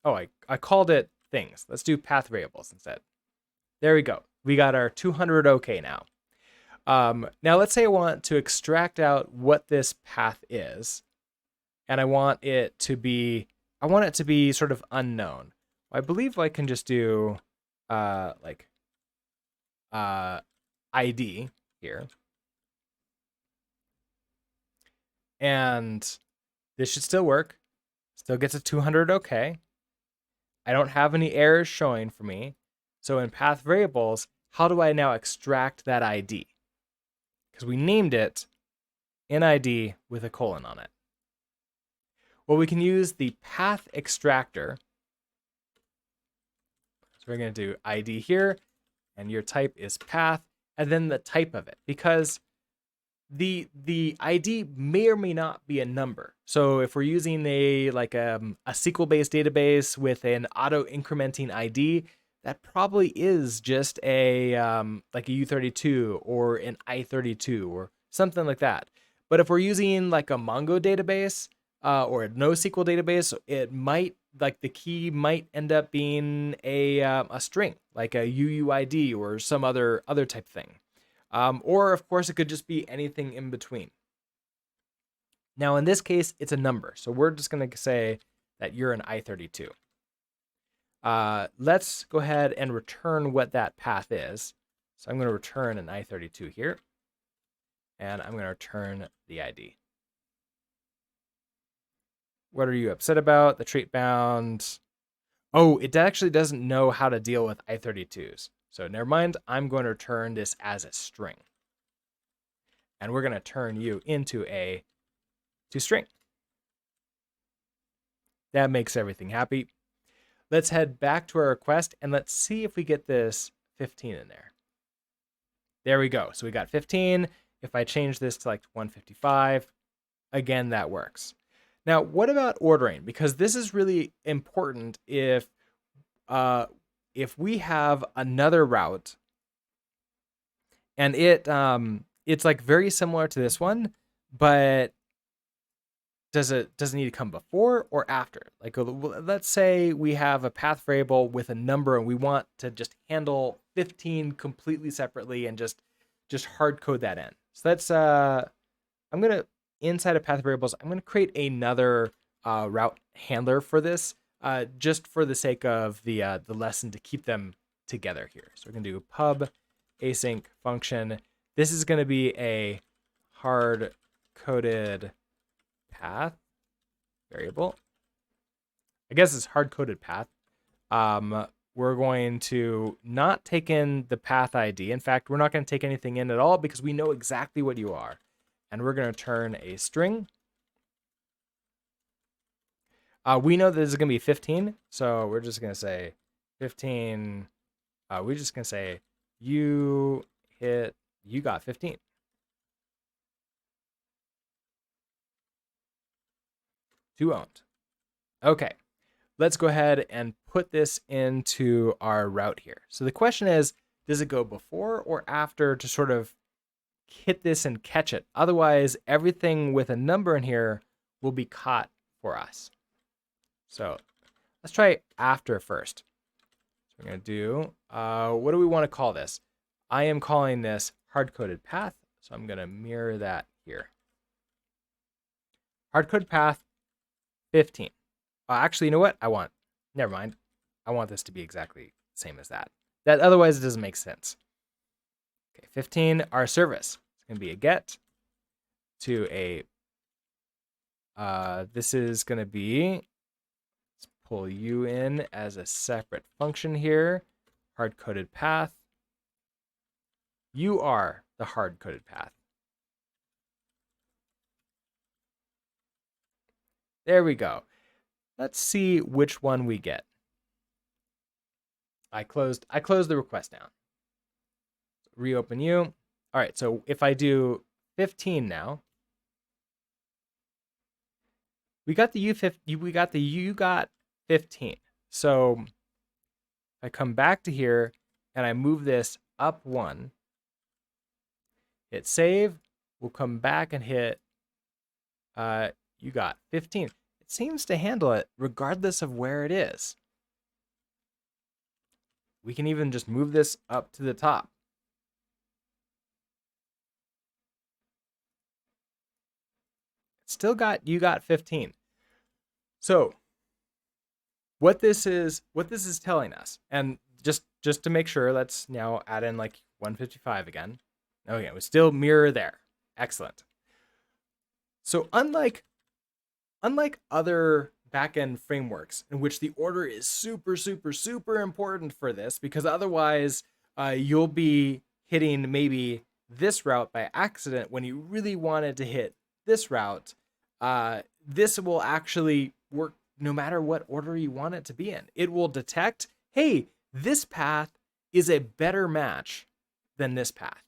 Oh, I called it things. Let's do path variables instead. There we go. We got our 200 OK now. Now let's say I want to extract out what this path is, and I want it to be sort of unknown. I believe I can just do like ID here. And this should still work. Still gets a 200 OK. I don't have any errors showing for me. So in path variables, how do I now extract that ID? Because we named it NID with a colon on it. Well, we can use the path extractor. So we're going to do ID here, and your type is path, and then the type of it, because the ID may or may not be a number. So if we're using a SQL-based database with an auto-incrementing ID, that probably is just a like a U32 or an I32 or something like that. But if we're using like a Mongo database or a NoSQL database, it might, like, the key might end up being a string, like a UUID or some other type thing. Or of course, it could just be anything in between. Now, in this case, it's a number. So we're just going to say that you're an I32. Let's go ahead and return what that path is. So I'm going to return an I32 here. And I'm going to return the ID. What are you upset about? The trait bound. Oh, it actually doesn't know how to deal with I32s. So never mind. I'm going to return this as a string. And we're going to turn you into a toString. That makes everything happy. Let's head back to our request and let's see if we get this 15 in there. There we go. So we got 15. If I change this to like 155, again, that works. Now, what about ordering? Because this is really important if we have another route and it's like very similar to this one, but does it need to come before or after? Like, let's say we have a path variable with a number and we want to just handle 15 completely separately and just hard code that in. So that's I'm gonna, inside of path variables, I'm gonna create another route handler for this, just for the sake of the lesson, to keep them together here. So we're gonna do pub async function. This is gonna be a hard coded path variable. I guess it's hard coded path. We're going to not take in the path ID. In fact, we're not going to take anything in at all because we know exactly what you are. And we're going to turn a string. We know that this is going to be 15. So we're just going to say 15. We're just going to say you got 15. To owned. Okay, let's go ahead and put this into our route here. So the question is, does it go before or after to sort of hit this and catch it? Otherwise, everything with a number in here will be caught for us. So let's try after first. So we're going to do, what do we want to call this? I am calling this hard-coded path. So I'm going to mirror that here. Hard-coded path 15. Actually, you know what? Never mind. I want this to be exactly the same as that. Otherwise, it doesn't make sense. Okay, 15, our service. It's going to be a get to a, this is going to be, let's pull you in as a separate function here. Hard-coded path. You are the hard-coded path. There we go. Let's see which one we get. I closed the request down. Reopen you. All right, so if I do 15 now, we got the you got 15. So I come back to here and I move this up 1. Hit save. we'll come back and hit, you got 15. It seems to handle it regardless of where it is. We can even just move this up to the top. Still got, you got 15. So what this is telling us, and just to make sure, let's now add in like 155 again. Okay, we still mirror there. Excellent. So unlike other backend frameworks in which the order is super, super, super important for this, because otherwise you'll be hitting maybe this route by accident when you really wanted to hit this route. This will actually work no matter what order you want it to be in. It will detect, hey, this path is a better match than this path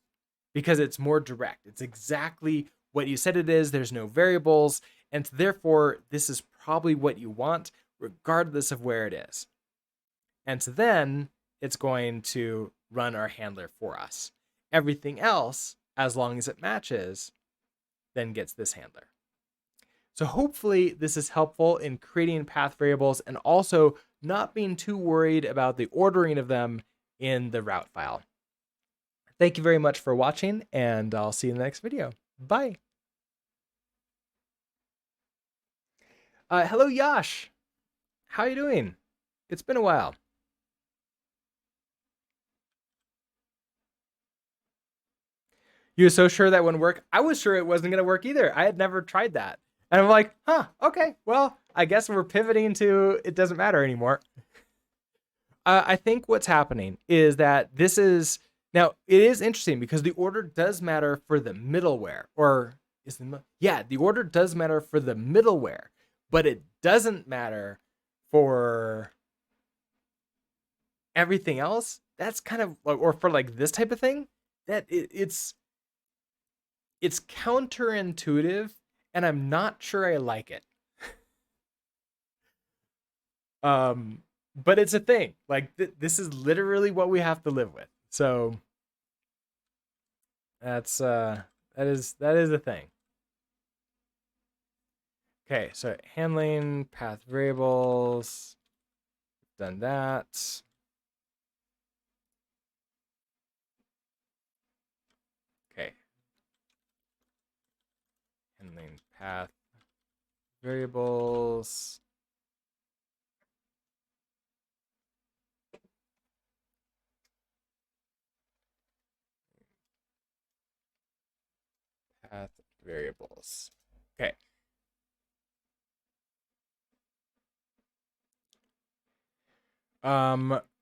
because it's more direct. It's exactly what you said it is. There's no variables. And therefore, this is probably what you want, regardless of where it is. And so then it's going to run our handler for us. Everything else, as long as it matches, then gets this handler. So hopefully this is helpful in creating path variables and also not being too worried about the ordering of them in the route file. Thank you very much for watching, and I'll see you in the next video. Bye. Hello, Yash. How are you doing? It's been a while. You were so sure that wouldn't work? I was sure it wasn't going to work either. I had never tried that. And I'm like, huh, okay, well, I guess we're pivoting to it doesn't matter anymore. I think what's happening is that this is, now it is interesting because the order does matter for the middleware, or is the order does matter for the middleware, but it doesn't matter for everything else. That's kind of, or for like this type of thing, that it's counterintuitive, and I'm not sure I like it. But it's a thing. Like this is literally what we have to live with. So that's that is a thing. Okay, so handling path variables, done that. Okay, handling path variables. Path variables. Okay.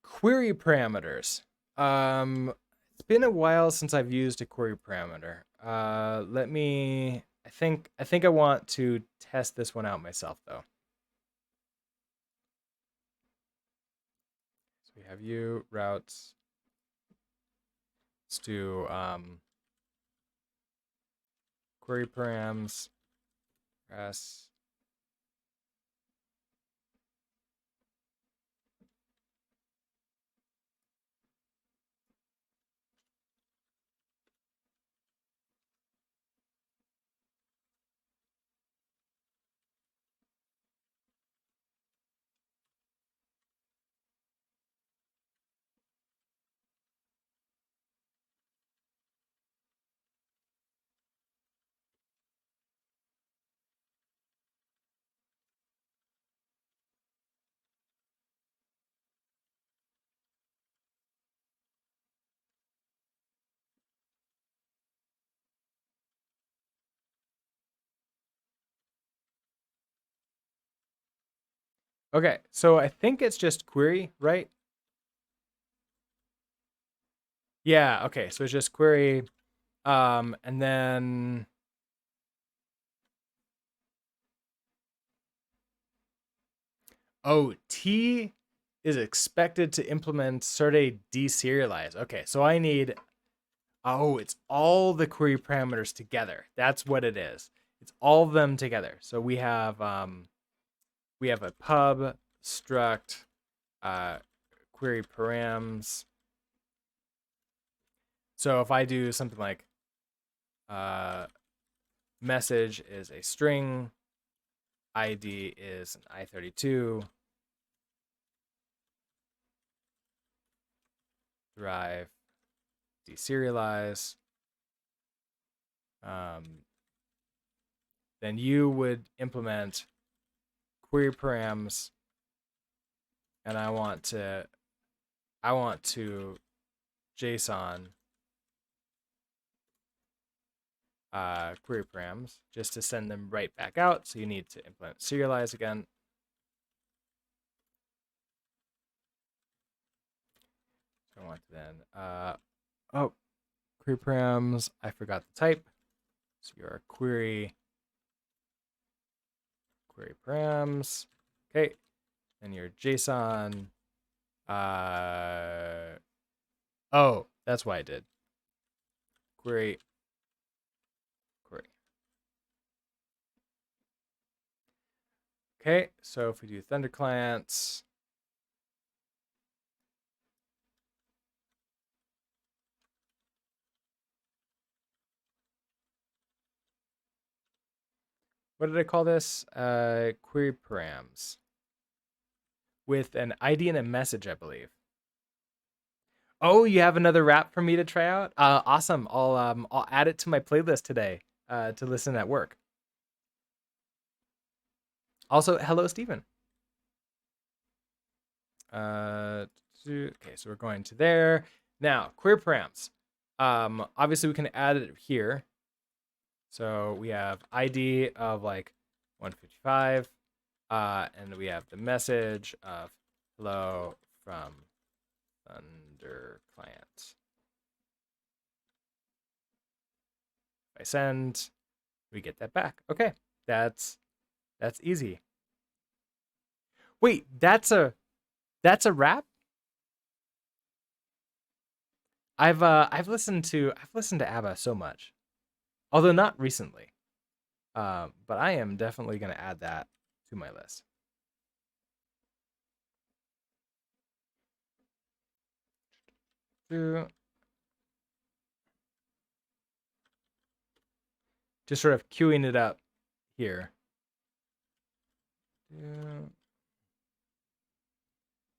Query parameters. It's been a while since I've used a query parameter. Let me, I think I want to test this one out myself though. So we have you routes. Let's do query params, press. Okay, so I think it's just query, right? Yeah, okay, so it's just query. And then T is expected to implement Serde deserialize. Okay, so I need, it's all the query parameters together. That's what it is. It's all of them together. So we have a pub struct query params. So if I do something like message is a string, ID is an I32, derive, deserialize. Then you would implement query params, and I want to JSON query params just to send them right back out. So you need to implement serialize again. So I want to then query params. I forgot the type. So your query params. Okay. Then your JSON. Oh, that's why I did. Query. Okay, so if we do Thunder clients, what did I call this? Query params with an ID and a message, I believe. Oh, you have another wrap for me to try out? Awesome. I'll add it to my playlist today to listen at work. Also, hello, Stephen. Okay, so we're going to there. Now, query params. Obviously, we can add it here. So we have ID of like 155, and we have the message of hello from Thunder client. If I send, we get that back. Okay, that's easy. Wait, that's a wrap? I've listened to ABBA so much, although not recently. But I am definitely gonna add that to my list. Just sort of queuing it up here.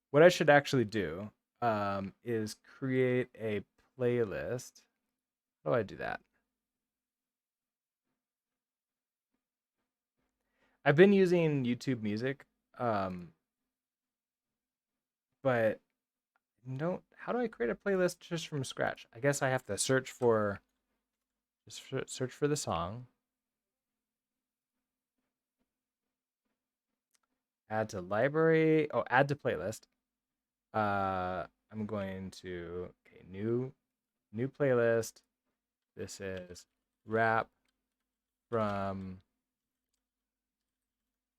What I should actually do is create a playlist. How do I do that? I've been using YouTube Music, but how do I create a playlist just from scratch? I guess I have to search for the song. Add to library. Oh, add to playlist. I'm going to new playlist. This is rap from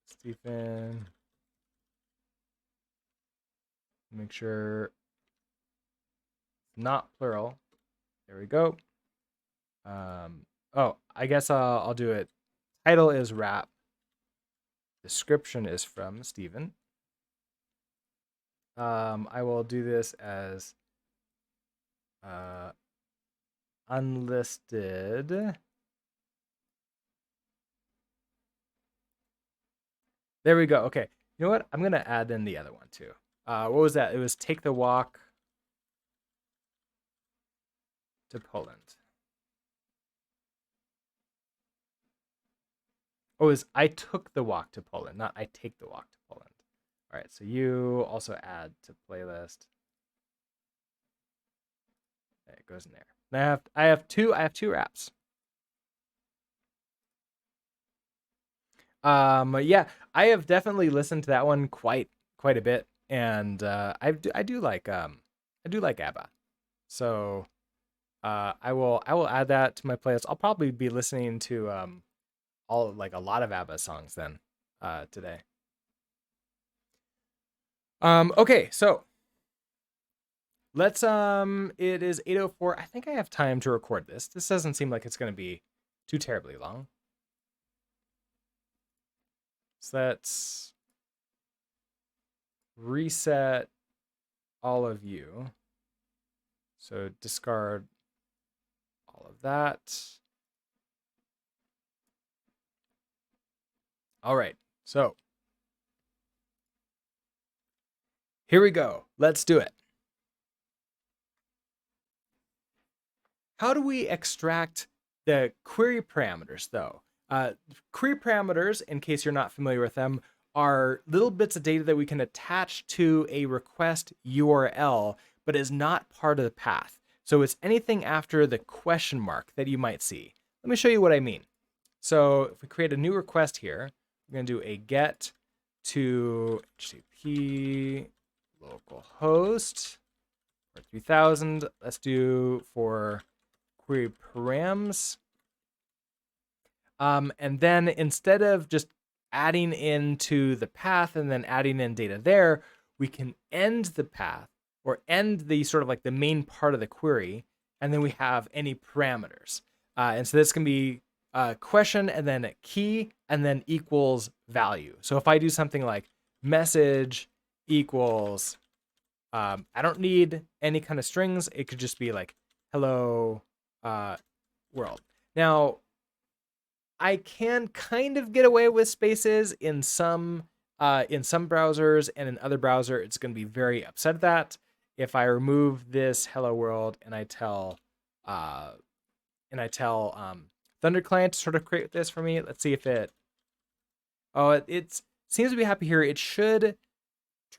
Stephen. Make sure not plural. There we go. Oh, I guess I'll do it. Title is rap. Description is from Stephen. I will do this as unlisted. There we go. Okay. You know what? I'm gonna add in the other one too. What was that? It was take the walk to Poland. Oh, it was I took the walk to Poland, not I take the walk to Poland. All right. So you also add to playlist. It goes in there. And I have two wraps. Yeah, I have definitely listened to that one quite a bit, and I do like ABBA. So I will add that to my playlist. I'll probably be listening to a lot of ABBA songs then today. Okay, so let's it is 8:04. I think I have time to record this. This doesn't seem like it's going to be too terribly long. So let's reset all of you. So discard all of that. All right, so here we go. Let's do it. How do we extract the query parameters, though? Query parameters, in case you're not familiar with them, are little bits of data that we can attach to a request URL, but is not part of the path. So it's anything after the question mark that you might see. Let me show you what I mean. So if we create a new request here, we're going to do a get to HTTP localhost for 3000. Let's do for query params. And then instead of just adding into the path and then adding in data there, we can end the path or end the sort of like the main part of the query, and then we have any parameters. And so this can be a question and then a key and then equals value. So if I do something like message equals, I don't need any kind of strings. It could just be like hello world. Now, I can kind of get away with spaces in some browsers, and in other browser, it's going to be very upset at that. If I remove this hello world and I tell Thunder Client to sort of create this for me, let's see if it. Oh, it seems to be happy here. It should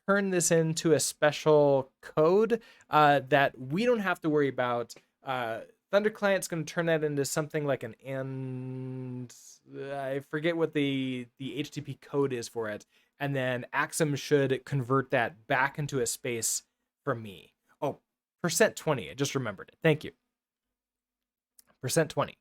turn this into a special code that we don't have to worry about. Thunder Client's going to turn that into something like an and I forget what the HTTP code is for it. And then Axum should convert that back into a space for me. Oh, %20. I just remembered it. Thank you. %20.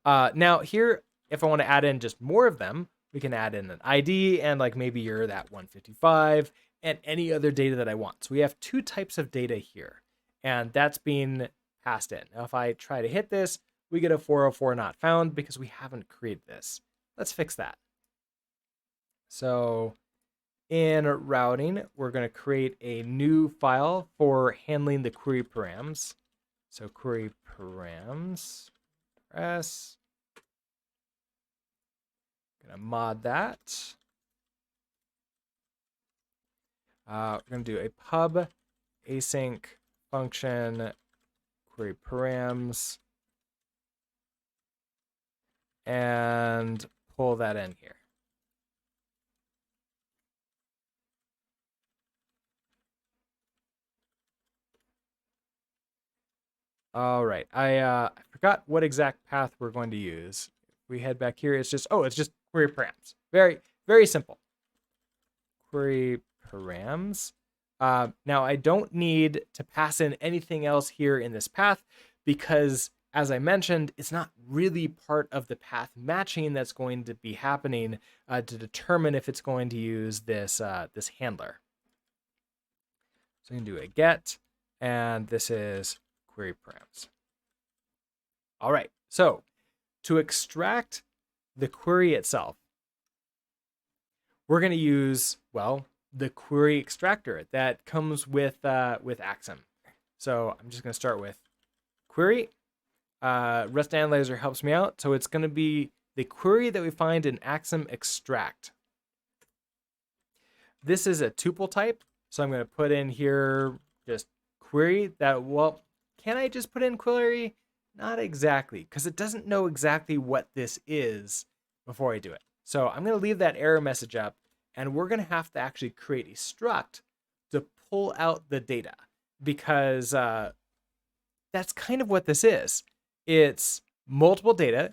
Now here, if I want to add in just more of them, we can add in an ID and like maybe you're that 155 and any other data that I want. So we have two types of data here, and that's being passed in. Now, if I try to hit this, we get a 404 not found because we haven't created this. Let's fix that. So in routing, we're going to create a new file for handling the query params. So query params, press. Going to mod that. We're going to do a pub async function query params and pull that in here. All right, I forgot what exact path we're going to use. If we head back here, it's just query params. Very, very simple. Query params. Now I don't need to pass in anything else here in this path because, as I mentioned, it's not really part of the path matching that's going to be happening to determine if it's going to use this this handler. So you can do a get, and this is query params. All right, so to extract the query itself, we're going to use, well, the query extractor that comes with Axum. So I'm just going to start with query. REST Analyzer helps me out. So it's going to be the query that we find in Axum extract. This is a tuple type. So I'm going to put in here just query that, well, can I just put in query? Not exactly, because it doesn't know exactly what this is before I do it. So I'm going to leave that error message up, and we're going to have to actually create a struct to pull out the data, because that's kind of what this is. It's multiple data.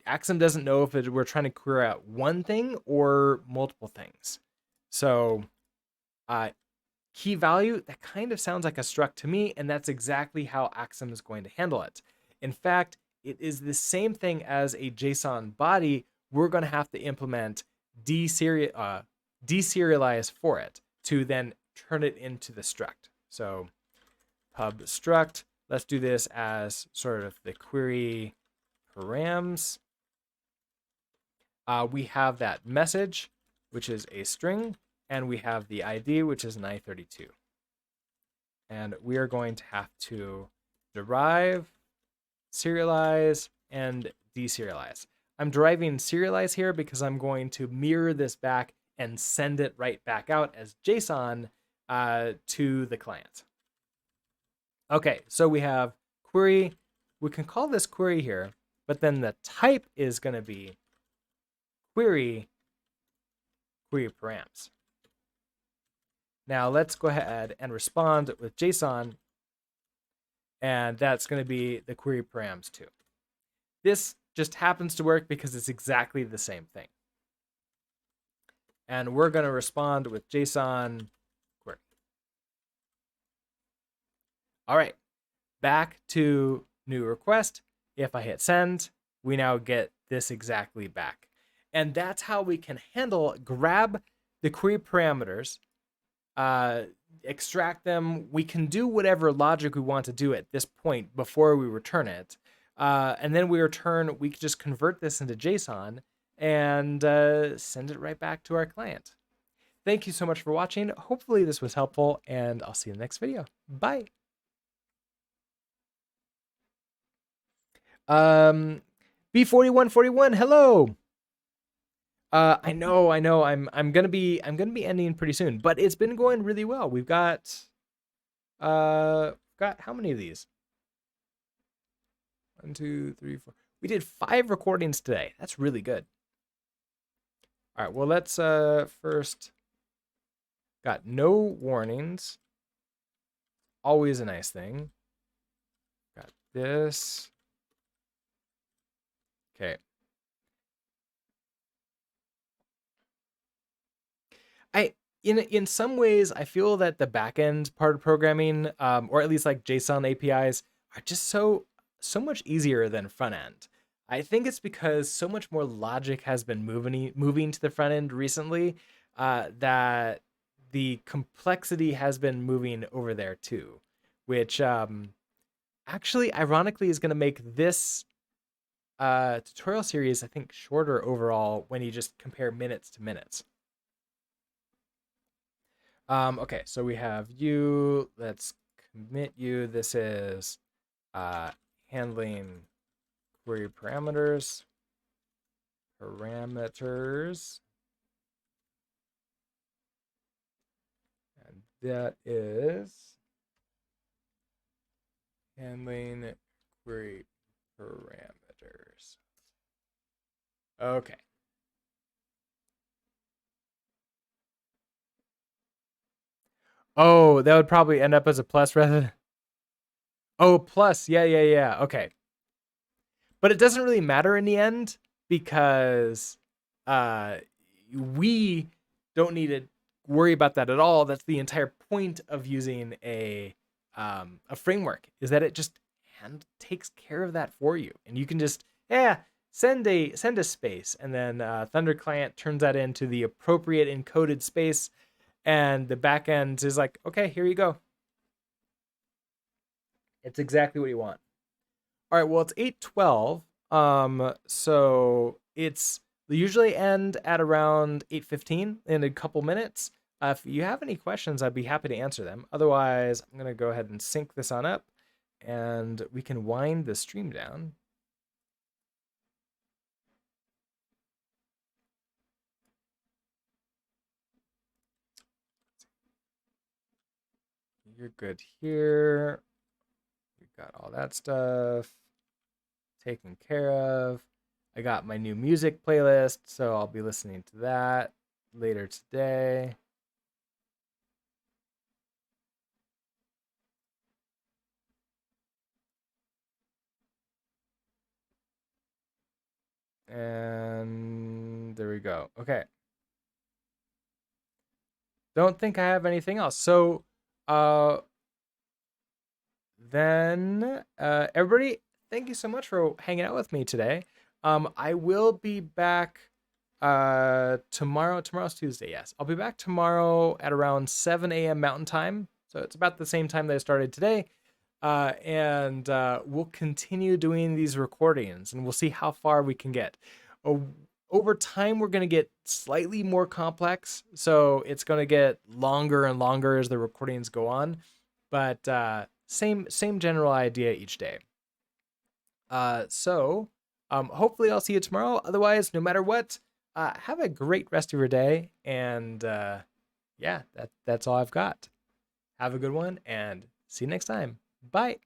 Axum doesn't know if we're trying to query out one thing or multiple things. So key value, that kind of sounds like a struct to me, and that's exactly how Axum is going to handle it. In fact, it is the same thing as a JSON body. We're going to have to implement deserialize for it to then turn it into the struct. So pub struct, let's do this as sort of the query params. We have that message, which is a string, and we have the ID, which is an I32. And we are going to have to derive, serialize, and deserialize. I'm deriving serialize here because I'm going to mirror this back and send it right back out as JSON to the client. Okay, so we have query. We can call this query here, but then the type is going to be query params. Now let's go ahead and respond with JSON, and that's going to be the query params too. This just happens to work because it's exactly the same thing. And we're going to respond with JSON query. All right, back to new request. If I hit send, we now get this exactly back. And that's how we can grab the query parameters, extract them. We can do whatever logic we want to do at this point before we return it. And then we can just convert this into JSON and send it right back to our client. Thank you so much for watching. Hopefully this was helpful, and I'll see you in the next video. Bye. B4141, hello. I know. I'm gonna be ending pretty soon, but it's been going really well. We've got how many of these? 1, 2, 3, 4. We did 5 recordings today. That's really good. All right, well, let's first, got no warnings. Always a nice thing. Got this. Okay. In some ways, I feel that the backend part of programming, or at least like JSON APIs, are just so much easier than front end. I think it's because so much more logic has been moving to the front end recently, that the complexity has been moving over there too, which actually ironically is going to make this tutorial series, I think, shorter overall when you just compare minutes to minutes. Okay, so we have you. Let's commit you. This is handling query parameters. And that is handling query parameters. Okay. Oh, that would probably end up as a plus rather than... Oh, plus. Yeah. Okay. But it doesn't really matter in the end because we don't need to worry about that at all. That's the entire point of using a framework, is that it just takes care of that for you. And you can just, send a space, and then Thunder Client turns that into the appropriate encoded space, and the backend is like, okay, here you go. It's exactly what you want. All right, well, it's 8:12. So they usually end at around 8:15 in a couple minutes. If you have any questions, I'd be happy to answer them. Otherwise, I'm gonna go ahead and sync this on up, and we can wind the stream down. You're good here. We've got all that stuff taken care of. I got my new music playlist, so I'll be listening to that later today. And there we go. Okay. Don't think I have anything else. So then everybody, thank you so much for hanging out with me today. I will be back tomorrow. Tomorrow's Tuesday, yes. I'll be back tomorrow at around 7 a.m. Mountain Time. So it's about the same time that I started today. And we'll continue doing these recordings, and we'll see how far we can get. Over time, we're going to get slightly more complex, so it's going to get longer and longer as the recordings go on, but same general idea each day. So Hopefully I'll see you tomorrow. Otherwise, no matter what, have a great rest of your day. And yeah, that's all I've got. Have a good one and see you next time. Bye.